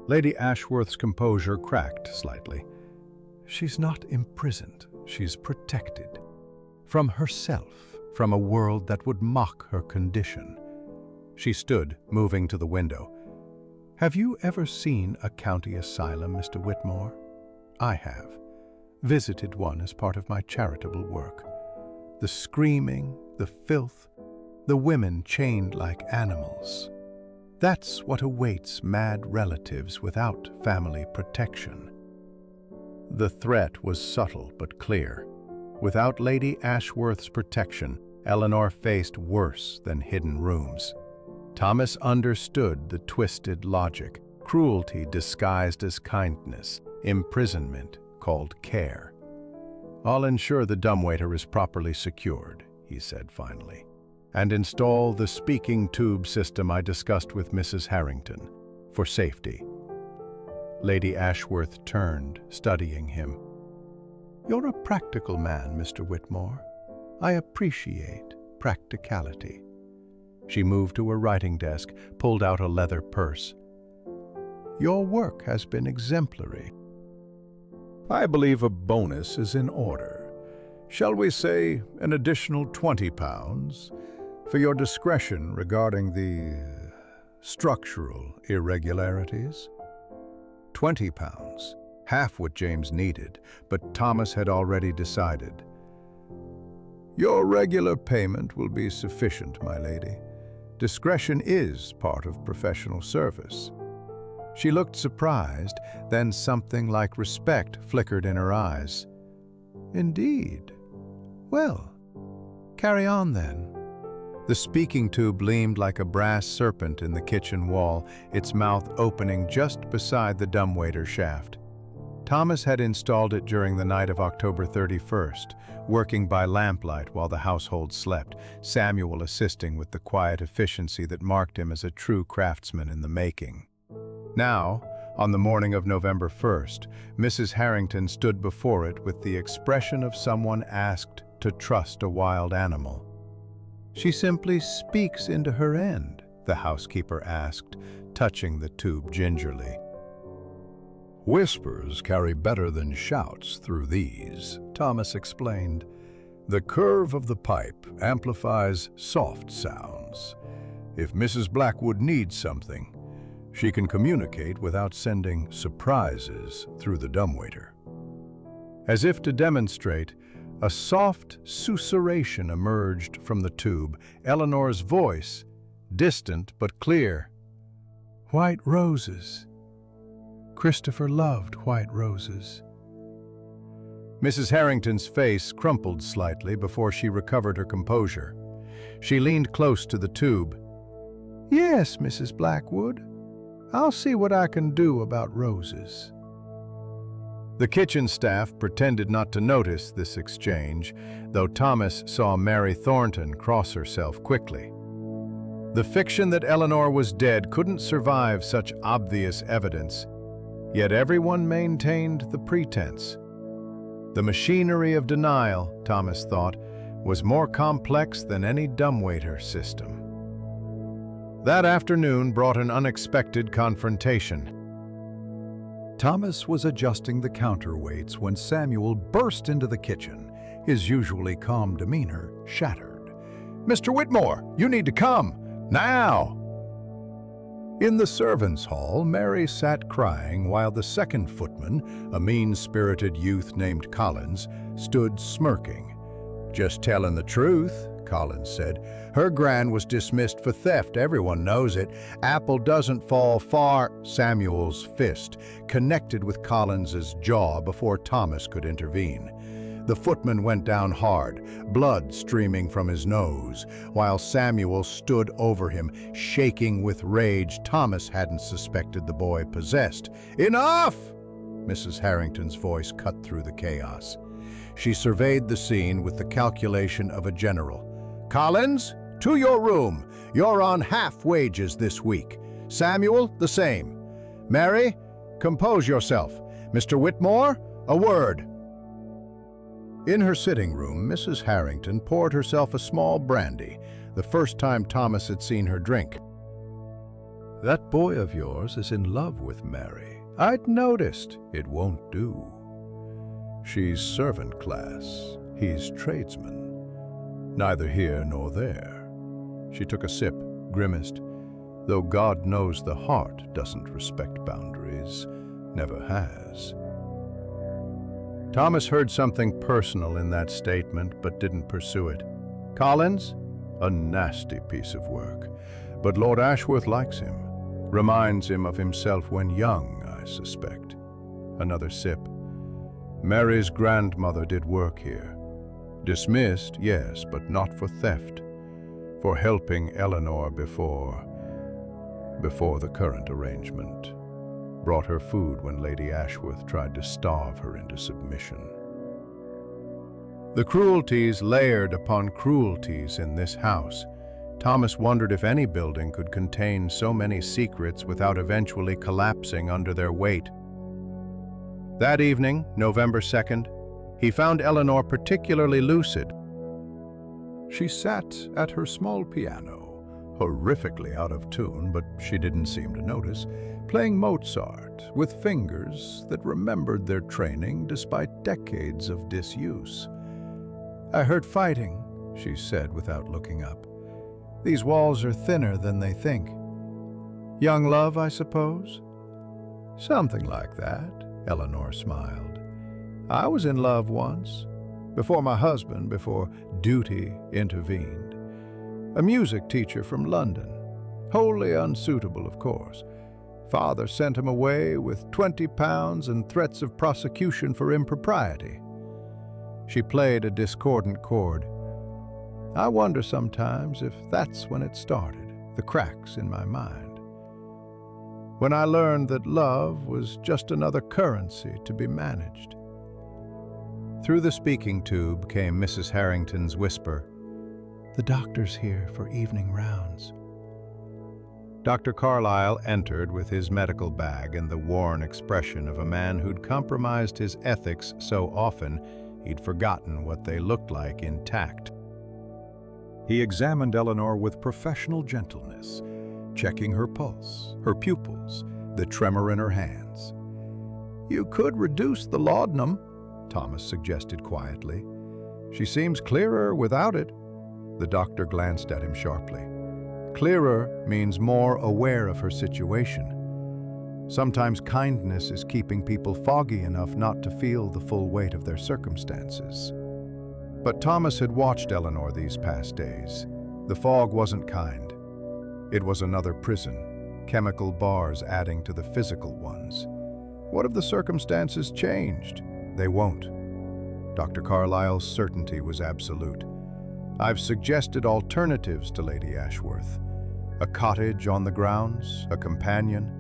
Speaker 1: Lady Ashworth's composure cracked slightly. She's not imprisoned, she's protected. From herself, from a world that would mock her condition. She stood, moving to the window. Have you ever seen a county asylum, Mr. Whitmore? I have. Visited one as part of my charitable work. The screaming, the filth, the women chained like animals. That's what awaits mad relatives without family protection. The threat was subtle but clear. Without Lady Ashworth's protection, Eleanor faced worse than hidden rooms. Thomas understood the twisted logic, cruelty disguised as kindness, imprisonment called care. I'll ensure the dumbwaiter is properly secured, he said finally, and install the speaking tube system I discussed with Mrs. Harrington, for safety. Lady Ashworth turned, studying him. You're a practical man, Mr. Whitmore. I appreciate practicality. She moved to her writing desk, pulled out a leather purse. Your work has been exemplary.
Speaker 2: I believe a bonus is in order. Shall we say an additional £20 for your discretion regarding the structural irregularities? £20, half what James needed, but Thomas had already decided. Your regular payment will be sufficient, my lady. Discretion is part of professional service. She looked surprised, then something like respect flickered in her eyes. Indeed. Well, carry on then. The speaking tube gleamed like a brass serpent in the kitchen wall, its mouth opening just beside the dumbwaiter shaft. Thomas had installed it during the night of October 31st, working by lamplight while the household slept, Samuel assisting with the quiet efficiency that marked him as a true craftsman in the making. Now, on the morning of November 1st, Mrs. Harrington stood before it with the expression of someone asked to trust a wild animal. She simply speaks into her end, the housekeeper asked, touching the tube gingerly. Whispers carry better than shouts through these, Thomas explained. The curve of the pipe amplifies soft sounds. If Mrs. Blackwood needs something, she can communicate without sending surprises through the dumbwaiter. As if to demonstrate, a soft susurration emerged from the tube, Eleanor's voice, distant but clear. White roses. Christopher loved white roses. Mrs. Harrington's face crumpled slightly before she recovered her composure. She leaned close to the tube. Yes, Mrs. Blackwood. I'll see what I can do about roses. The kitchen staff pretended not to notice this exchange, though Thomas saw Mary Thornton cross herself quickly. The fiction that Eleanor was dead couldn't survive such obvious evidence, yet everyone maintained the pretense. The machinery of denial, Thomas thought, was more complex than any dumbwaiter system. That afternoon brought an unexpected confrontation. Thomas was adjusting the counterweights when Samuel burst into the kitchen, his usually calm demeanor shattered. "Mr. Whitmore, you need to come, now!" In the servants' hall, Mary sat crying while the second footman, a mean-spirited youth named Collins, stood smirking. "Just telling the truth," Collins said. "Her gran was dismissed for theft, everyone knows it. Apple doesn't fall far." Samuel's fist connected with Collins's jaw before Thomas could intervene. The footman went down hard, blood streaming from his nose. While Samuel stood over him, shaking with rage, Thomas hadn't suspected the boy possessed. "Enough!" Mrs. Harrington's voice cut through the chaos. She surveyed the scene with the calculation of a general. "Collins, to your room. You're on half wages this week. Samuel, the same. Mary, compose yourself. Mr. Whitmore, a word." In her sitting room, Mrs. Harrington poured herself a small brandy, the first time Thomas had seen her drink. "That boy of yours is in love with Mary. I'd noticed. It won't do. She's servant class, he's tradesman. Neither here nor there." She took a sip, grimaced. "Though God knows the heart doesn't respect boundaries, never has." Thomas heard something personal in that statement, but didn't pursue it. "Collins? A nasty piece of work. But Lord Ashworth likes him. Reminds him of himself when young, I suspect." Another sip. "Mary's grandmother did work here. Dismissed, yes, but not for theft. For helping Eleanor before the current arrangement. Brought her food when Lady Ashworth tried to starve her into submission." The cruelties layered upon cruelties in this house. Thomas wondered if any building could contain so many secrets without eventually collapsing under their weight. That evening, November 2nd, he found Eleanor particularly lucid. She sat at her small piano, horrifically out of tune, but she didn't seem to notice, playing Mozart with fingers that remembered their training despite decades of disuse. "I heard fighting," she said without looking up. "These walls are thinner than they think. Young love, I suppose?" "Something like that," Eleanor smiled. "I was in love once, before my husband, before duty intervened. A music teacher from London, wholly unsuitable, of course. Father sent him away with £20 and threats of prosecution for impropriety." She played a discordant chord. "I wonder sometimes if that's when it started, the cracks in my mind. When I learned that love was just another currency to be managed." Through the speaking tube came Mrs. Harrington's whisper, "The doctor's here for evening rounds." Dr. Carlyle entered with his medical bag and the worn expression of a man who'd compromised his ethics so often he'd forgotten what they looked like intact. He examined Eleanor with professional gentleness, checking her pulse, her pupils, the tremor in her hands. "You could reduce the laudanum," Thomas suggested quietly. "She seems clearer without it." The doctor glanced at him sharply. "Clearer means more aware of her situation. Sometimes kindness is keeping people foggy enough not to feel the full weight of their circumstances." But Thomas had watched Eleanor these past days. The fog wasn't kind. It was another prison, chemical bars adding to the physical ones. What if the circumstances changed? They won't. Dr. Carlyle's certainty was absolute. "I've suggested alternatives to Lady Ashworth. A cottage on the grounds, a companion,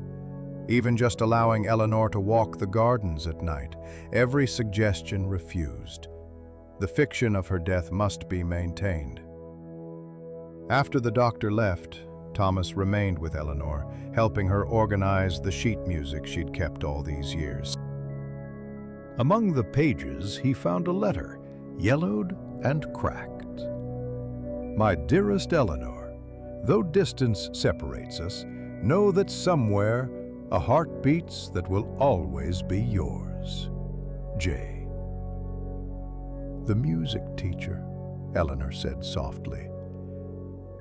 Speaker 2: even just allowing Eleanor to walk the gardens at night." Every suggestion refused. The fiction of her death must be maintained. After the doctor left, Thomas remained with Eleanor, helping her organize the sheet music she'd kept all these years. Among the pages, he found a letter, yellowed and cracked. "My dearest Eleanor, though distance separates us, know that somewhere a heart beats that will always be yours. J." "The music teacher," Eleanor said softly.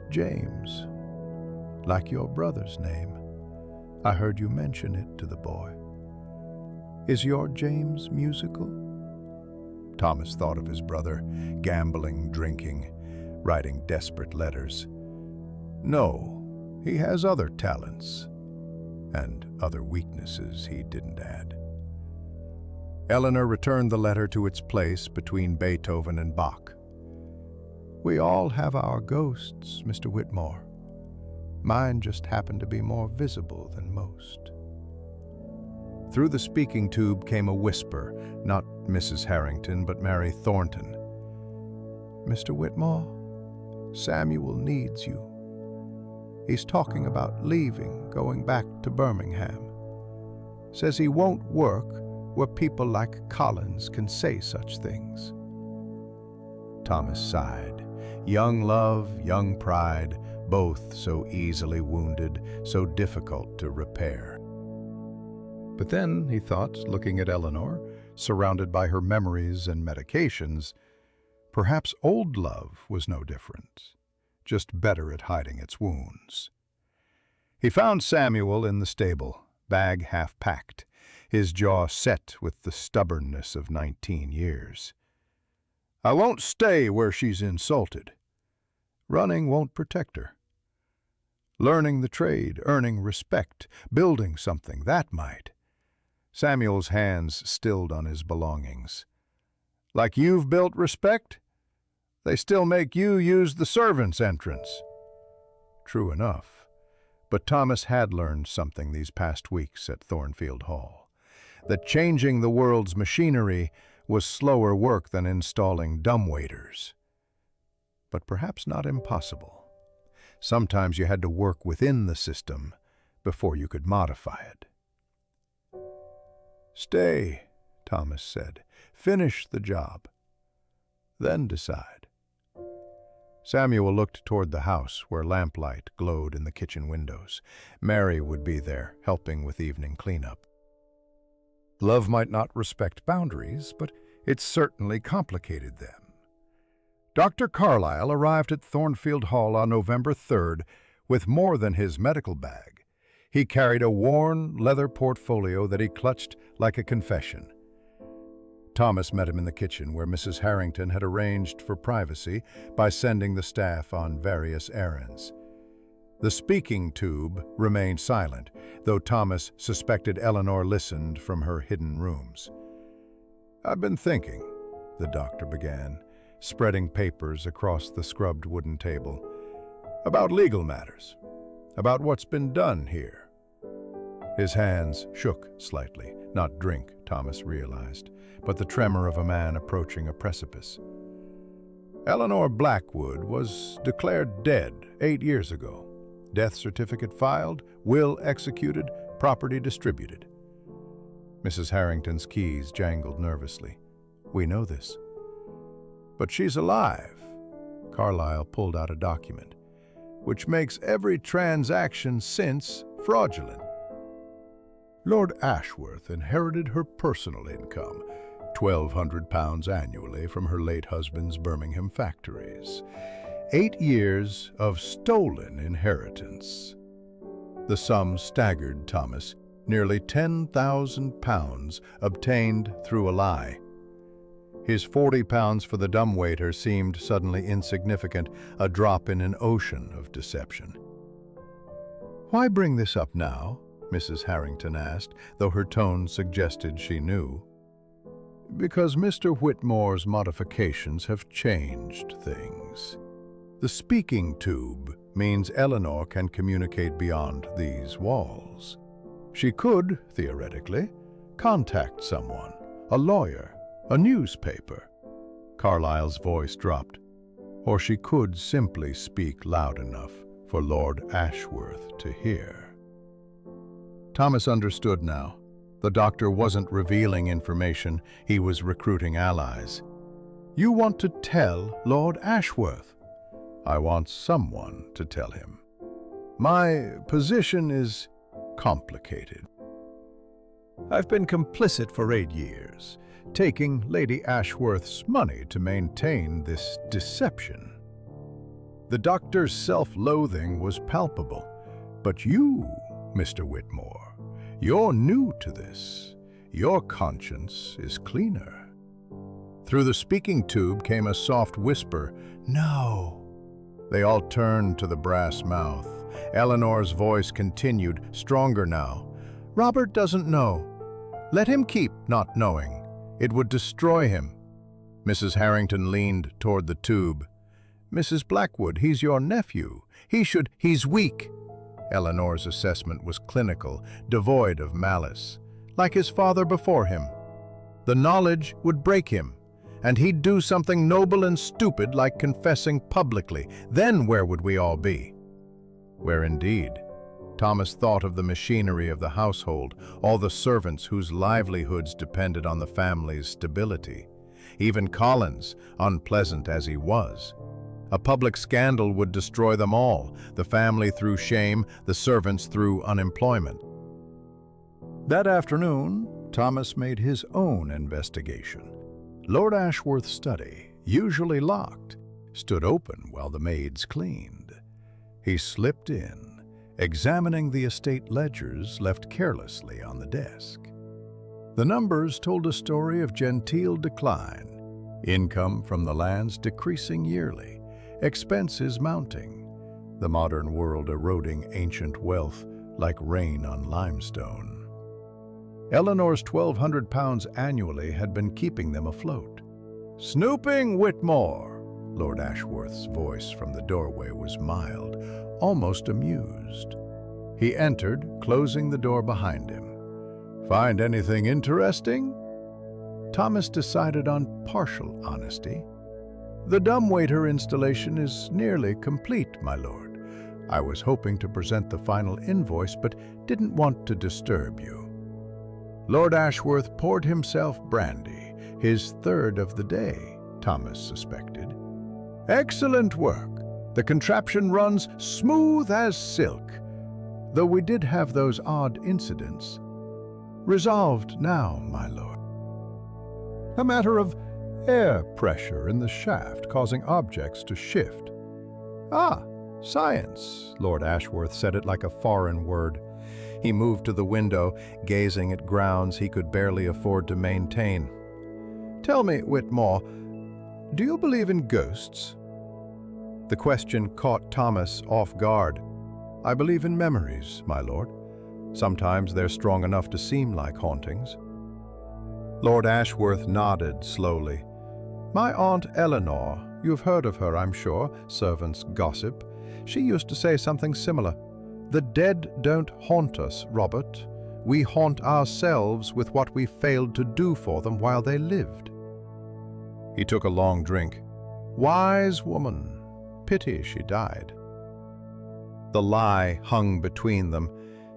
Speaker 2: "James, like your brother's name. I heard you mention it to the boy. Is your James musical?" Thomas thought of his brother, gambling, drinking. writing desperate letters. No, he has other talents, and other weaknesses he didn't add. Eleanor returned the letter to its place between Beethoven and Bach. "We all have our ghosts, Mr. Whitmore. Mine just happened to be more visible than most." Through the speaking tube came a whisper, not Mrs. Harrington, but Mary Thornton. "Mr. Whitmore, Samuel needs you. He's talking about leaving, going back to Birmingham. Says he won't work where people like Collins can say such things." Thomas sighed. Young love, young pride, both so easily wounded, so difficult to repair. But then, he thought, looking at Eleanor, surrounded by her memories and medications, perhaps old love was no different, just better at hiding its wounds. He found Samuel in the stable, bag half packed, his jaw set with the stubbornness of 19 years. "I won't stay where she's insulted. Running won't protect her. Learning the trade, earning respect, building something, that might." Samuel's hands stilled on his belongings. "Like you've built respect? They still make you use the servants' entrance." True enough. But Thomas had learned something these past weeks at Thornfield Hall. That changing the world's machinery was slower work than installing dumbwaiters. But perhaps not impossible. Sometimes you had to work within the system before you could modify it. "Stay," Thomas said. "Finish the job. Then decide." Samuel looked toward the house where lamplight glowed in the kitchen windows. Mary would be there, helping with evening cleanup. Love might not respect boundaries, but it certainly complicated them. Dr. Carlyle arrived at Thornfield Hall on November 3rd with more than his medical bag. He carried a worn leather portfolio that he clutched like a confession. Thomas met him in the kitchen where Mrs. Harrington had arranged for privacy by sending the staff on various errands. The speaking tube remained silent, though Thomas suspected Eleanor listened from her hidden rooms. "I've been thinking," the doctor began, spreading papers across the scrubbed wooden table, "about legal matters, about what's been done here." His hands shook slightly, not drink, Thomas realized, but the tremor of a man approaching a precipice. Eleanor Blackwood was declared dead 8 years ago. Death certificate filed, will executed, property distributed. Mrs. Harrington's keys jangled nervously. "We know this." "But she's alive." Carlyle pulled out a document, "which makes every transaction since fraudulent." Lord Ashworth inherited her personal income, £1,200 annually from her late husband's Birmingham factories. 8 years of stolen inheritance. The sum staggered Thomas, nearly £10,000 obtained through a lie. His £40 for the dumbwaiter seemed suddenly insignificant, a drop in an ocean of deception. "Why bring this up now?" Mrs. Harrington asked, though her tone suggested she knew. "Because Mr. Whitmore's modifications have changed things. The speaking tube means Eleanor can communicate beyond these walls. She could, theoretically, contact someone, a lawyer, a newspaper." Carlyle's voice dropped. "Or she could simply speak loud enough for Lord Ashworth to hear." Thomas understood now. The doctor wasn't revealing information, he was recruiting allies. "You want to tell Lord Ashworth?" "I want someone to tell him. My position is complicated. I've been complicit for 8 years, taking Lady Ashworth's money to maintain this deception." The doctor's self-loathing was palpable. "But you, Mr. Whitmore, you're new to this. Your conscience is cleaner." Through the speaking tube came a soft whisper, "No." They all turned to the brass mouth. Eleanor's voice continued, stronger now. "Robert doesn't know. Let him keep not knowing. It would destroy him." Mrs. Harrington leaned toward the tube. "Mrs. Blackwood, he's your nephew. He's weak." Eleanor's assessment was clinical, devoid of malice. Like his father before him. The knowledge would break him, and he'd do something noble and stupid like confessing publicly. Then where would we all be? Where indeed? Thomas thought of the machinery of the household, all the servants whose livelihoods depended on the family's stability. Even Collins, unpleasant as he was. A public scandal would destroy them all, the family through shame, the servants through unemployment. That afternoon, Thomas made his own investigation. Lord Ashworth's study, usually locked, stood open while the maids cleaned. He slipped in, examining the estate ledgers left carelessly on the desk. The numbers told a story of genteel decline, income from the lands decreasing yearly, expenses mounting, the modern world eroding ancient wealth like rain on limestone. Eleanor's £1,200 annually had been keeping them afloat. "Snooping, Whitmore!" Lord Ashworth's voice from the doorway was mild, almost amused. He entered, closing the door behind him. "Find anything interesting?" Thomas decided on partial honesty. "The dumbwaiter installation is nearly complete, my lord. I was hoping to present the final invoice, but didn't want to disturb you." Lord Ashworth poured himself brandy, his third of the day, Thomas suspected. "Excellent work. The contraption runs smooth as silk, though we did have those odd incidents. Resolved now, my lord. A matter of air pressure in the shaft causing objects to shift." "Ah, science," Lord Ashworth said it like a foreign word. He moved to the window, gazing at grounds he could barely afford to maintain. "Tell me, Whitmore, do you believe in ghosts?" The question caught Thomas off guard. "I believe in memories, my lord. Sometimes they're strong enough to seem like hauntings." Lord Ashworth nodded slowly. "My Aunt Eleanor, you've heard of her, I'm sure, servants gossip. She used to say something similar. 'The dead don't haunt us, Robert. We haunt ourselves with what we failed to do for them while they lived.'" He took a long drink. "Wise woman. Pity she died." The lie hung between them,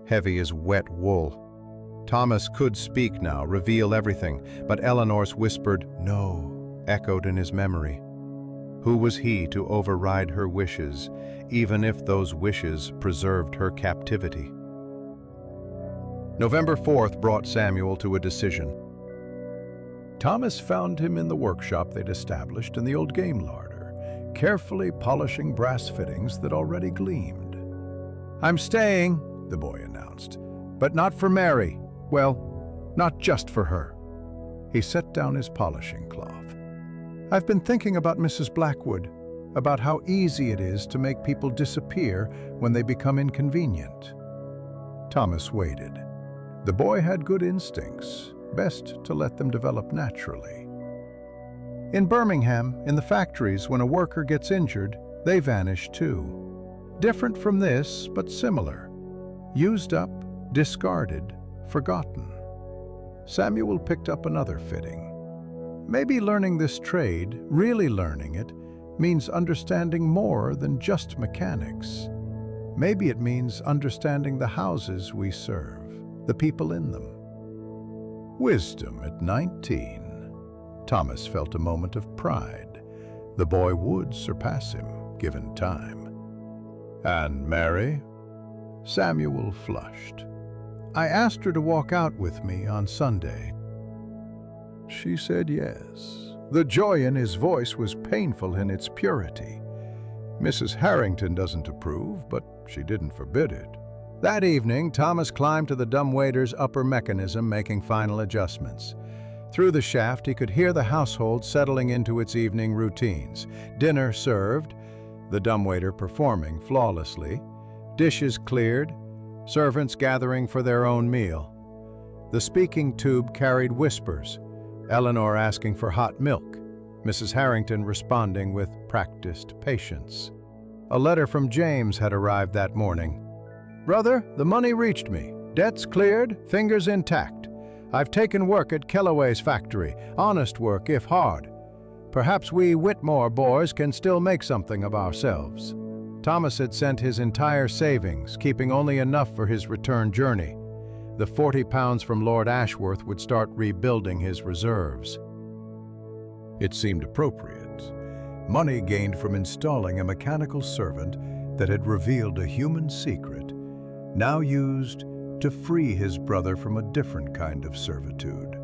Speaker 2: heavy as wet wool. Thomas could speak now, reveal everything, but Eleanor's whispered "no" echoed in his memory. Who was he to override her wishes, even if those wishes preserved her captivity? November 4th brought Samuel to a decision. Thomas found him in the workshop they'd established in the old game larder, carefully polishing brass fittings that already gleamed. "I'm staying," the boy announced, "but not for Mary. Well, not just for her." He set down his polishing cloth. "I've been thinking about Mrs. Blackwood, about how easy it is to make people disappear when they become inconvenient." Thomas waited. The boy had good instincts, best to let them develop naturally. In Birmingham, in the factories, when a worker gets injured, they vanish too. Different from this, but similar. Used up, discarded, forgotten. Samuel picked up another fitting. Maybe learning this trade, really learning it, means understanding more than just mechanics. Maybe it means understanding the houses we serve, the people in them. Wisdom at 19. Thomas felt a moment of pride. The boy would surpass him, given time. "And Mary?" Samuel flushed. "I asked her to walk out with me on Sunday." She said yes. The joy in his voice was painful in its purity. "Mrs. Harrington doesn't approve, but she didn't forbid it." That evening, Thomas climbed to the dumbwaiter's upper mechanism, making final adjustments. Through the shaft, he could hear the household settling into its evening routines. Dinner served, the dumbwaiter performing flawlessly, dishes cleared, servants gathering for their own meal. The speaking tube carried whispers, Eleanor asking for hot milk, Mrs. Harrington responding with practiced patience. A letter from James had arrived that morning. "Brother, the money reached me. Debts cleared, fingers intact. I've taken work at Kellaway's factory, honest work if hard. Perhaps we Whitmore boys can still make something of ourselves." Thomas had sent his entire savings, keeping only enough for his return journey. The 40 pounds from Lord Ashworth would start rebuilding his reserves. It seemed appropriate. Money gained from installing a mechanical servant that had revealed a human secret, now used to free his brother from a different kind of servitude.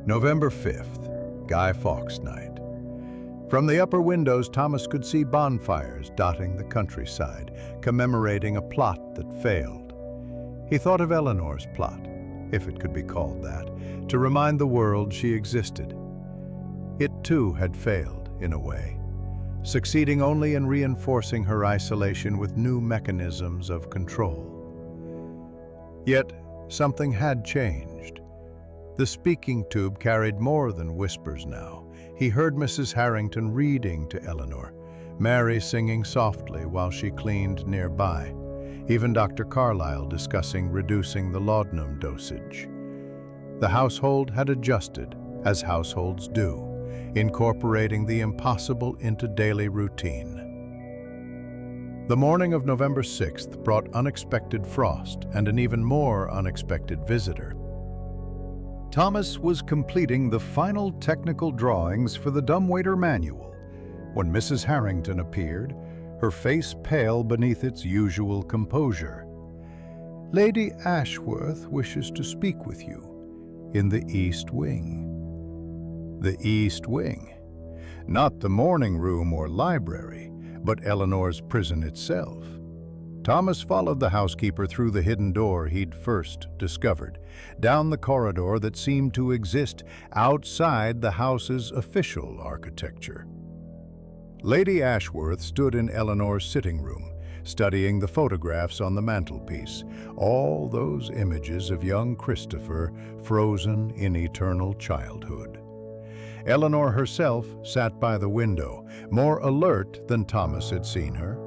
Speaker 2: November 5th, Guy Fawkes Night. From the upper windows, Thomas could see bonfires dotting the countryside, commemorating a plot that failed. He thought of Eleanor's plot, if it could be called that, to remind the world she existed. It too had failed, in a way, succeeding only in reinforcing her isolation with new mechanisms of control. Yet, something had changed. The speaking tube carried more than whispers now. He heard Mrs. Harrington reading to Eleanor, Mary singing softly while she cleaned nearby, even Dr. Carlyle discussing reducing the laudanum dosage. The household had adjusted, as households do, incorporating the impossible into daily routine. The morning of November 6th brought unexpected frost and an even more unexpected visitor. Thomas was completing the final technical drawings for the dumbwaiter manual when Mrs. Harrington appeared, her face pale beneath its usual composure. "Lady Ashworth wishes to speak with you in the East Wing." The East Wing. Not the morning room or library, but Eleanor's prison itself. Thomas followed the housekeeper through the hidden door he'd first discovered, down the corridor that seemed to exist outside the house's official architecture. Lady Ashworth stood in Eleanor's sitting room, studying the photographs on the mantelpiece, all those images of young Christopher frozen in eternal childhood. Eleanor herself sat by the window, more alert than Thomas had seen her.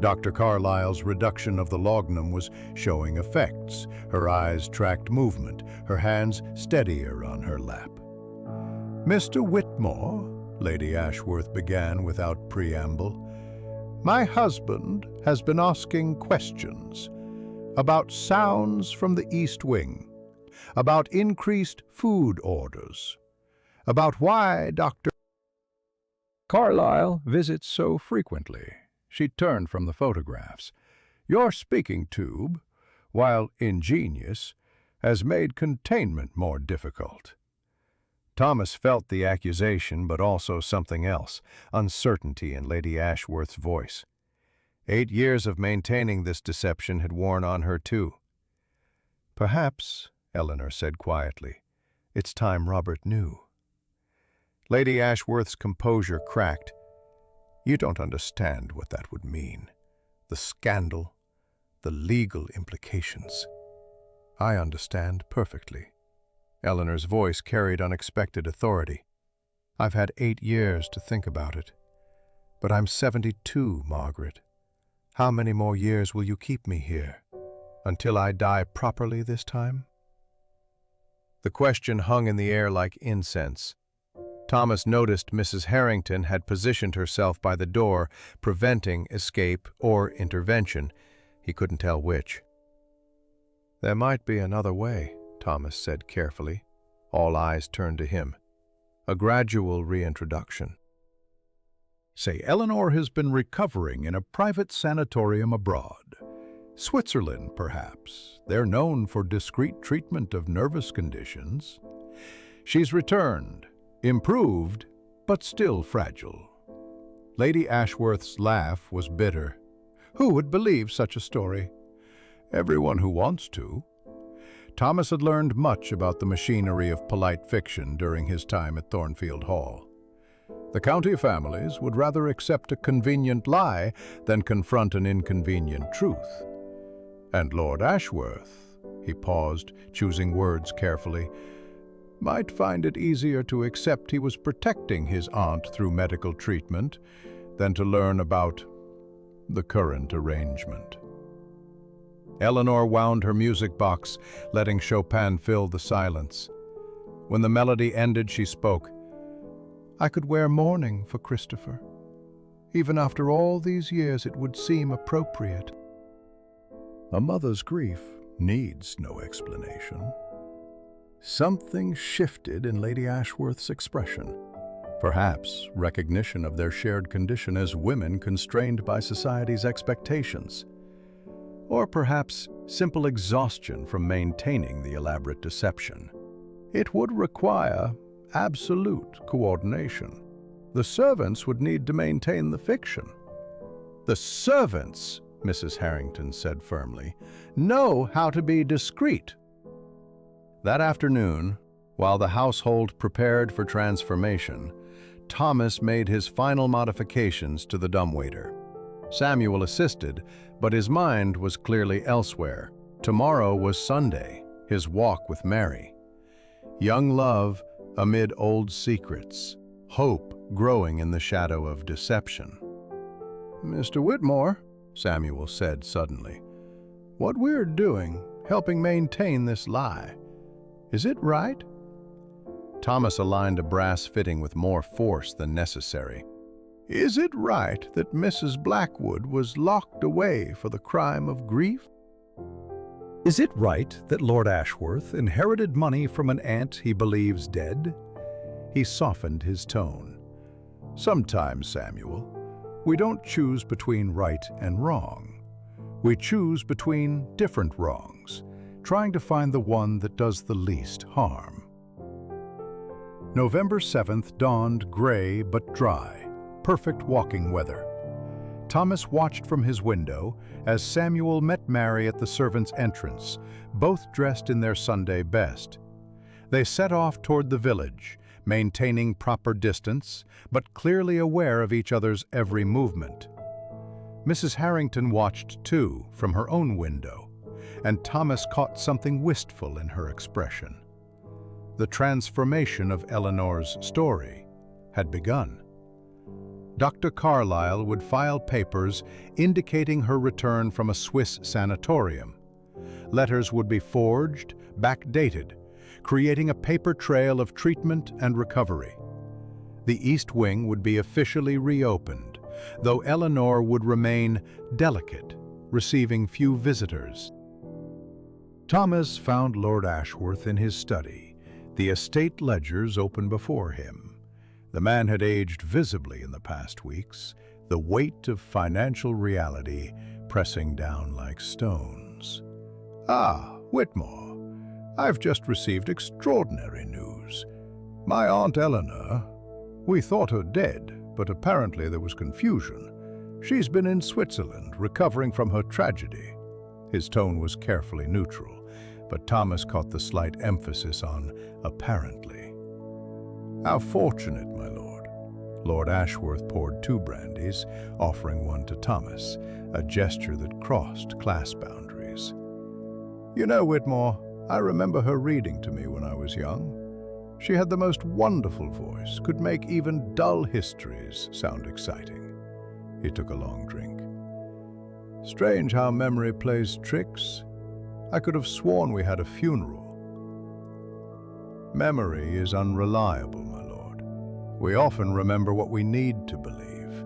Speaker 2: Dr. Carlyle's reduction of the laudanum was showing effects. Her eyes tracked movement, her hands steadier on her lap. "Mr. Whitmore," Lady Ashworth began without preamble, "my husband has been asking questions about sounds from the East Wing, about increased food orders, about why Dr. Carlyle visits so frequently." She turned from the photographs. "Your speaking tube, while ingenious, has made containment more difficult." Thomas felt the accusation, but also something else, uncertainty in Lady Ashworth's voice. 8 years of maintaining this deception had worn on her too. "Perhaps," Eleanor said quietly, "it's time Robert knew." Lady Ashworth's composure cracked. "You don't understand what that would mean. The scandal, the legal implications." "I understand perfectly." Eleanor's voice carried unexpected authority. "I've had 8 years to think about it. But I'm 72, Margaret. How many more years will you keep me here? Until I die properly this time?" The question hung in the air like incense. Thomas noticed Mrs. Harrington had positioned herself by the door, preventing escape or intervention. He couldn't tell which. "There might be another way," Thomas said carefully. All eyes turned to him. "A gradual reintroduction." "Say, Eleanor has been recovering in a private sanatorium abroad. Switzerland, perhaps. They're known for discreet treatment of nervous conditions. She's returned. Improved, but still fragile." Lady Ashworth's laugh was bitter. "Who would believe such a story?" "Everyone who wants to." Thomas had learned much about the machinery of polite fiction during his time at Thornfield Hall. The county families would rather accept a convenient lie than confront an inconvenient truth. And Lord Ashworth, he paused, choosing words carefully, might find it easier to accept he was protecting his aunt through medical treatment than to learn about the current arrangement. Eleanor wound her music box, letting Chopin fill the silence. When the melody ended, she spoke. "I could wear mourning for Christopher. Even after all these years, it would seem appropriate." A mother's grief needs no explanation. Something shifted in Lady Ashworth's expression. Perhaps recognition of their shared condition as women constrained by society's expectations. Or perhaps simple exhaustion from maintaining the elaborate deception. It would require absolute coordination. The servants would need to maintain the fiction. "The servants," Mrs. Harrington said firmly, "know how to be discreet." That afternoon, while the household prepared for transformation, Thomas made his final modifications to the dumbwaiter. Samuel assisted, but his mind was clearly elsewhere. Tomorrow was Sunday, his walk with Mary. Young love amid old secrets, hope growing in the shadow of deception. "Mr. Whitmore," Samuel said suddenly, "what we're doing, helping maintain this lie, is it right?" Thomas aligned a brass fitting with more force than necessary. "Is it right that Mrs. Blackwood was locked away for the crime of grief?"
Speaker 1: Is it right that Lord Ashworth inherited money from an aunt he believes dead? He softened his tone. "Sometimes, Samuel, we don't choose between right and wrong. We choose between different wrongs, trying to find the one that does the least harm." November 7th dawned gray but dry, perfect walking weather. Thomas watched from his window as Samuel met Mary at the servants' entrance, both dressed in their Sunday best. They set off toward the village, maintaining proper distance, but clearly aware of each other's every movement. Mrs. Harrington watched too, from her own window, and Thomas caught something wistful in her expression. The transformation of Eleanor's story had begun. Dr. Carlyle would file papers indicating her return from a Swiss sanatorium. Letters would be forged, backdated, creating a paper trail of treatment and recovery. The East Wing would be officially reopened, though Eleanor would remain delicate, receiving few visitors. Thomas found Lord Ashworth in his study, the estate ledgers open before him. The man had aged visibly in the past weeks, the weight of financial reality pressing down like stones. "Ah, Whitmore, I've just received extraordinary news. My Aunt Eleanor, we thought her dead, but apparently there was confusion. She's been in Switzerland, recovering from her tragedy." His tone was carefully neutral, but Thomas caught the slight emphasis on apparently. "How fortunate, my lord." Lord Ashworth poured 2 brandies, offering one to Thomas, a gesture that crossed class boundaries. "You know, Whitmore, I remember her reading to me when I was young. She had the most wonderful voice, could make even dull histories sound exciting." He took a long drink. "Strange how memory plays tricks. I could have sworn we had a funeral." "Memory is unreliable, my lord. We often remember what we need to believe."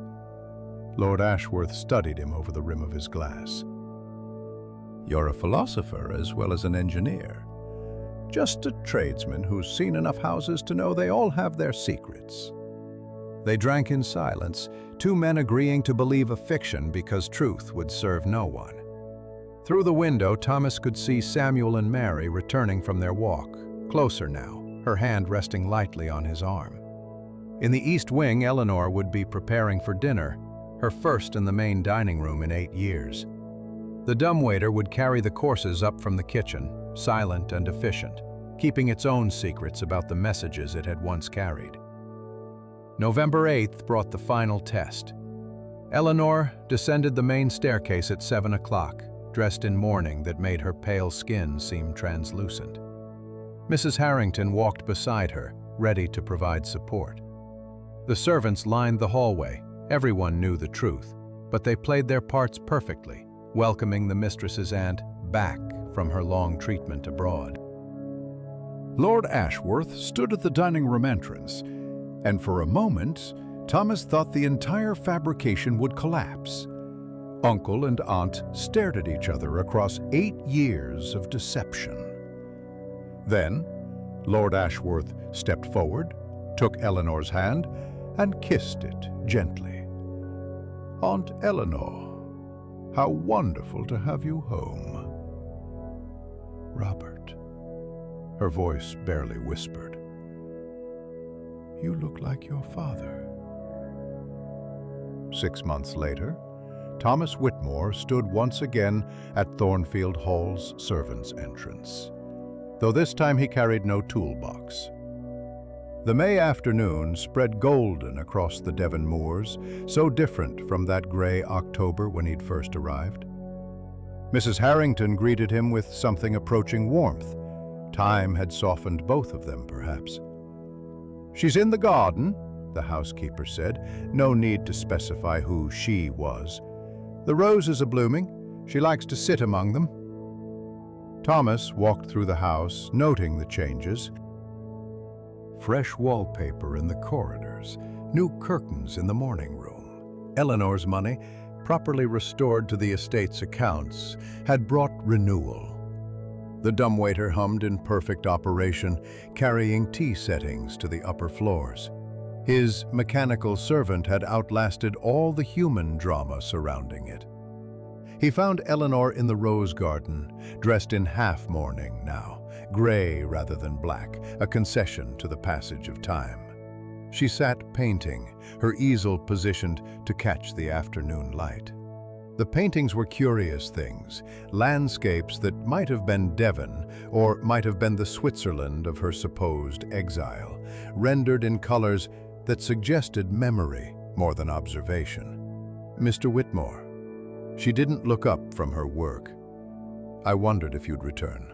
Speaker 1: Lord Ashworth studied him over the rim of his glass. "You're a philosopher as well as an engineer. Just a tradesman who's seen enough houses to know they all have their secrets." They drank in silence, 2 men agreeing to believe a fiction because truth would serve no one. Through the window, Thomas could see Samuel and Mary returning from their walk, closer now, her hand resting lightly on his arm. In the East Wing, Eleanor would be preparing for dinner, her first in the main dining room in 8 years. The dumbwaiter would carry the courses up from the kitchen, silent and efficient, keeping its own secrets about the messages it had once carried. November 8th brought the final test. Eleanor descended the main staircase at 7 o'clock, dressed in mourning that made her pale skin seem translucent. Mrs. Harrington walked beside her, ready to provide support. The servants lined the hallway. Everyone knew the truth, but they played their parts perfectly, welcoming the mistress's aunt back from her long treatment abroad.
Speaker 2: Lord Ashworth stood at the dining room entrance, and for a moment, Thomas thought the entire fabrication would collapse. Uncle and aunt stared at each other across 8 years of deception. Then, Lord Ashworth stepped forward, took Eleanor's hand, and kissed it gently. "Aunt Eleanor, how wonderful to have you home." "Robert," her voice barely whispered, "you look like your father." 6 months later, Thomas Whitmore stood once again at Thornfield Hall's servants' entrance, though this time he carried no toolbox. The May afternoon spread golden across the Devon moors, so different from that gray October when he'd first arrived. Mrs. Harrington greeted him with something approaching warmth. Time had softened both of them, perhaps. "She's in the garden," the housekeeper said. No need to specify who she was. "The roses are blooming. She likes to sit among them." Thomas walked through the house, noting the changes. Fresh wallpaper in the corridors, new curtains in the morning room. Eleanor's money, properly restored to the estate's accounts, had brought renewal. The dumbwaiter hummed in perfect operation, carrying tea settings to the upper floors. His mechanical servant had outlasted all the human drama surrounding it. He found Eleanor in the rose garden, dressed in half-mourning now, gray rather than black, a concession to the passage of time. She sat painting, her easel positioned to catch the afternoon light. The paintings were curious things, landscapes that might have been Devon or might have been the Switzerland of her supposed exile, rendered in colors that suggested memory more than observation. "Mr. Whitmore." She didn't look up from her work. "I wondered if you'd return."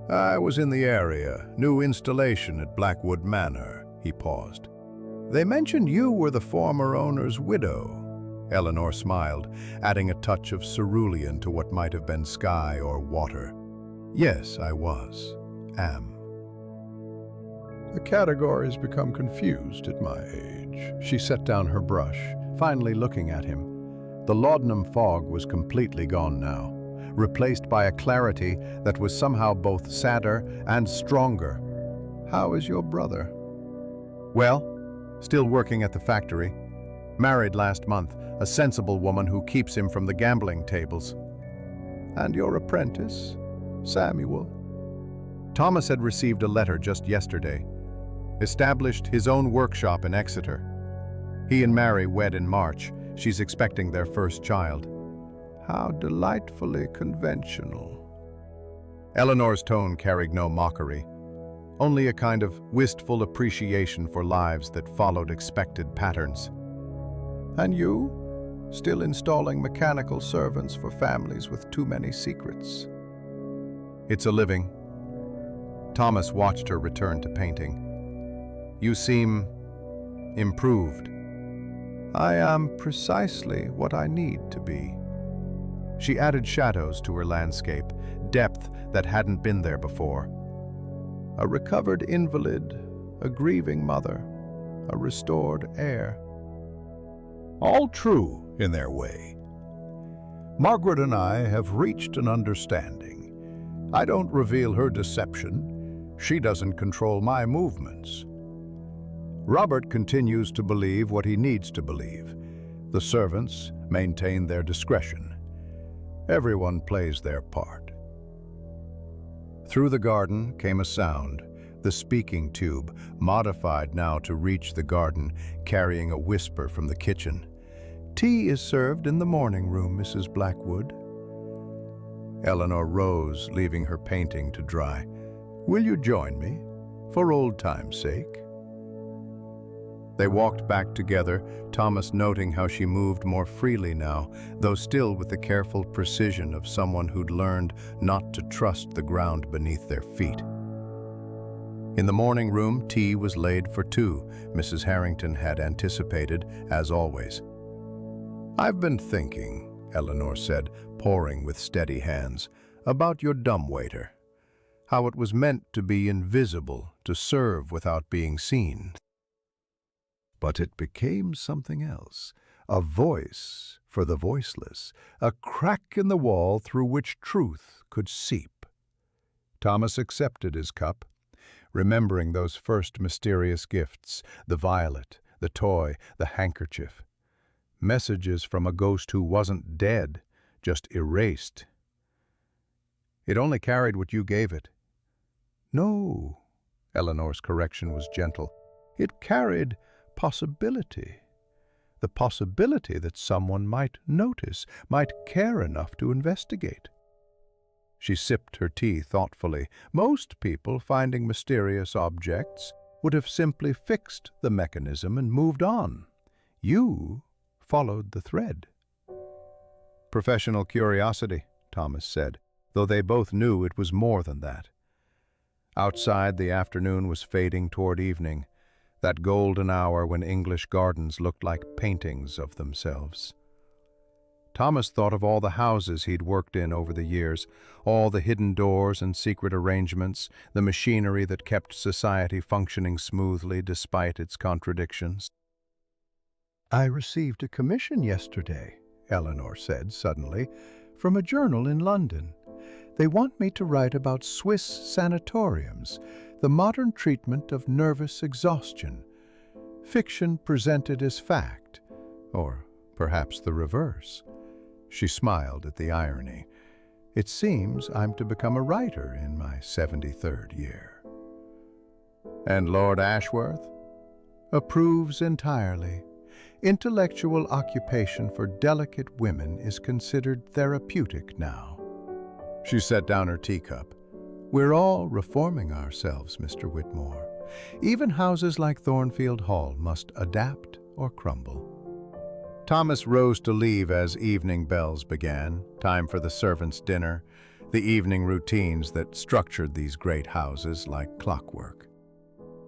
Speaker 2: "I was in the area, new installation at Blackwood Manor," he paused. "They mentioned you were the former owner's widow." Eleanor smiled, adding a touch of cerulean to what might have been sky or water. "Yes, I am." "The categories become confused at my age." She set down her brush, finally looking at him. The laudanum fog was completely gone now, replaced by a clarity that was somehow both sadder and stronger. "How is your brother?" "Well, still working at the factory. Married last month, a sensible woman who keeps him from the gambling tables." "And your apprentice, Samuel?" Thomas had received a letter just yesterday. Established his own workshop in Exeter. He and Mary wed in March. She's expecting their first child. "How delightfully conventional." Eleanor's tone carried no mockery, only a kind of wistful appreciation for lives that followed expected patterns. "And you? Still installing mechanical servants for families with too many secrets?" "It's a living." Thomas watched her return to painting. "You seem improved." "I am precisely what I need to be." She added shadows to her landscape, depth that hadn't been there before. "A recovered invalid, a grieving mother, a restored heir." All true in their way. Margaret and I have reached an understanding. I don't reveal her deception. She doesn't control my movements. Robert continues to believe what he needs to believe. The servants maintain their discretion. Everyone plays their part. Through the garden came a sound, the speaking tube, modified now to reach the garden, carrying a whisper from the kitchen. "Tea is served in the morning room, Mrs. Blackwood." Eleanor rose, leaving her painting to dry. "Will you join me, for old time's sake?" They walked back together, Thomas noting how she moved more freely now, though still with the careful precision of someone who'd learned not to trust the ground beneath their feet. In the morning room, tea was laid for two, Mrs. Harrington had anticipated, as always. "I've been thinking," Eleanor said, pouring with steady hands, "about your dumbwaiter. How it was meant to be invisible, to serve without being seen. But it became something else, a voice for the voiceless, a crack in the wall through which truth could seep." Thomas accepted his cup, remembering those first mysterious gifts, the violet, the toy, the handkerchief. Messages from a ghost who wasn't dead, just erased. "It only carried what you gave it." "No," Eleanor's correction was gentle. "It carried possibility. The possibility that someone might notice, might care enough to investigate." She sipped her tea thoughtfully. Most people, finding mysterious objects, would have simply fixed the mechanism and moved on. You followed the thread. "Professional curiosity," Thomas said, though they both knew it was more than that. Outside, the afternoon was fading toward evening, that golden hour when English gardens looked like paintings of themselves. Thomas thought of all the houses he'd worked in over the years, all the hidden doors and secret arrangements, the machinery that kept society functioning smoothly despite its contradictions. "I received a commission yesterday," Eleanor said suddenly, "from a journal in London. They want me to write about Swiss sanatoriums, the modern treatment of nervous exhaustion. Fiction presented as fact, or perhaps the reverse." She smiled at the irony. "It seems I'm to become a writer in my 73rd year." "And Lord Ashworth?" "Approves entirely. Intellectual occupation for delicate women is considered therapeutic now." She set down her teacup. "We're all reforming ourselves, Mr. Whitmore. Even houses like Thornfield Hall must adapt or crumble." Thomas rose to leave as evening bells began, time for the servants' dinner, the evening routines that structured these great houses like clockwork.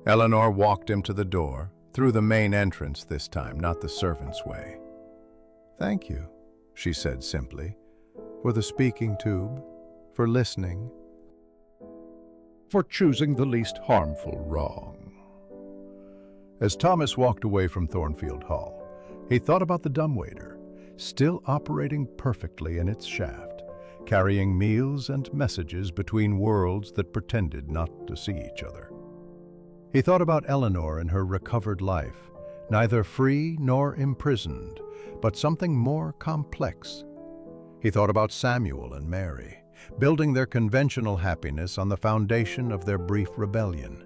Speaker 2: Eleanor walked him to the door, through the main entrance this time, not the servants' way. "Thank you," she said simply, "for the speaking tube, for listening, for choosing the least harmful wrong." As Thomas walked away from Thornfield Hall, he thought about the dumbwaiter, still operating perfectly in its shaft, carrying meals and messages between worlds that pretended not to see each other. He thought about Eleanor and her recovered life, neither free nor imprisoned, but something more complex. He thought about Samuel and Mary, building their conventional happiness on the foundation of their brief rebellion.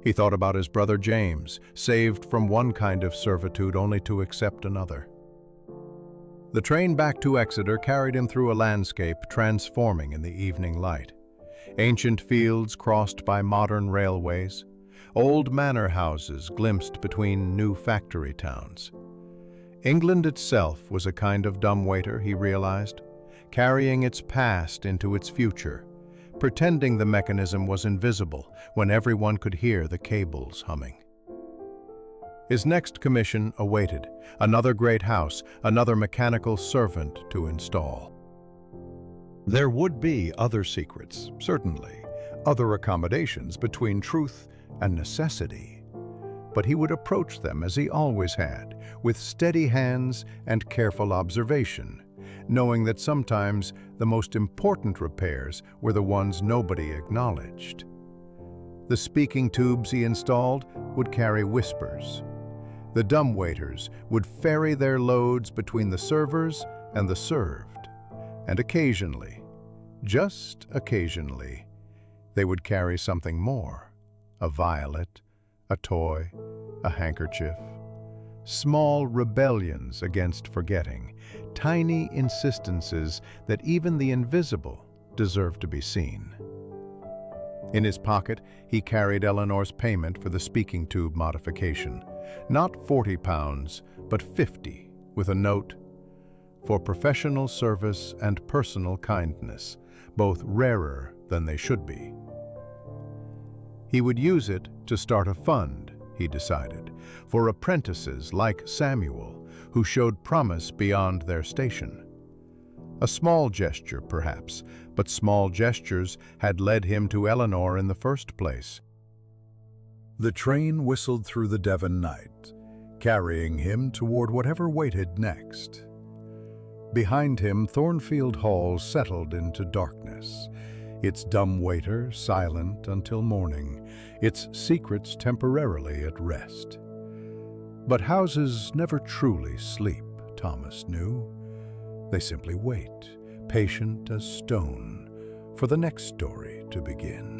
Speaker 2: He thought about his brother James, saved from one kind of servitude only to accept another. The train back to Exeter carried him through a landscape transforming in the evening light. Ancient fields crossed by modern railways, old manor houses glimpsed between new factory towns. England itself was a kind of dumbwaiter, he realized, carrying its past into its future, pretending the mechanism was invisible when everyone could hear the cables humming. His next commission awaited, another great house, another mechanical servant to install. There would be other secrets, certainly, other accommodations between truth and necessity. But he would approach them as he always had, with steady hands and careful observation, knowing that sometimes the most important repairs were the ones nobody acknowledged. The speaking tubes he installed would carry whispers. The dumbwaiters would ferry their loads between the servers and the served. And occasionally, just occasionally, they would carry something more, a violet, a toy, a handkerchief. Small rebellions against forgetting, tiny insistences that even the invisible deserve to be seen. In his pocket, he carried Eleanor's payment for the speaking tube modification,
Speaker 1: Not 40 pounds, but 50, with a note, "For professional service and personal kindness, both rarer than they should be." He would use it to start a fund, he decided, for apprentices like Samuel, who showed promise beyond their station. A small gesture, perhaps, but small gestures had led him to Eleanor in the first place.
Speaker 2: The train whistled through the Devon night, carrying him toward whatever waited next. Behind him, Thornfield Hall settled into darkness, its dumb waiter silent until morning, its secrets temporarily at rest. But houses never truly sleep, Thomas knew. They simply wait, patient as stone, for the next story to begin.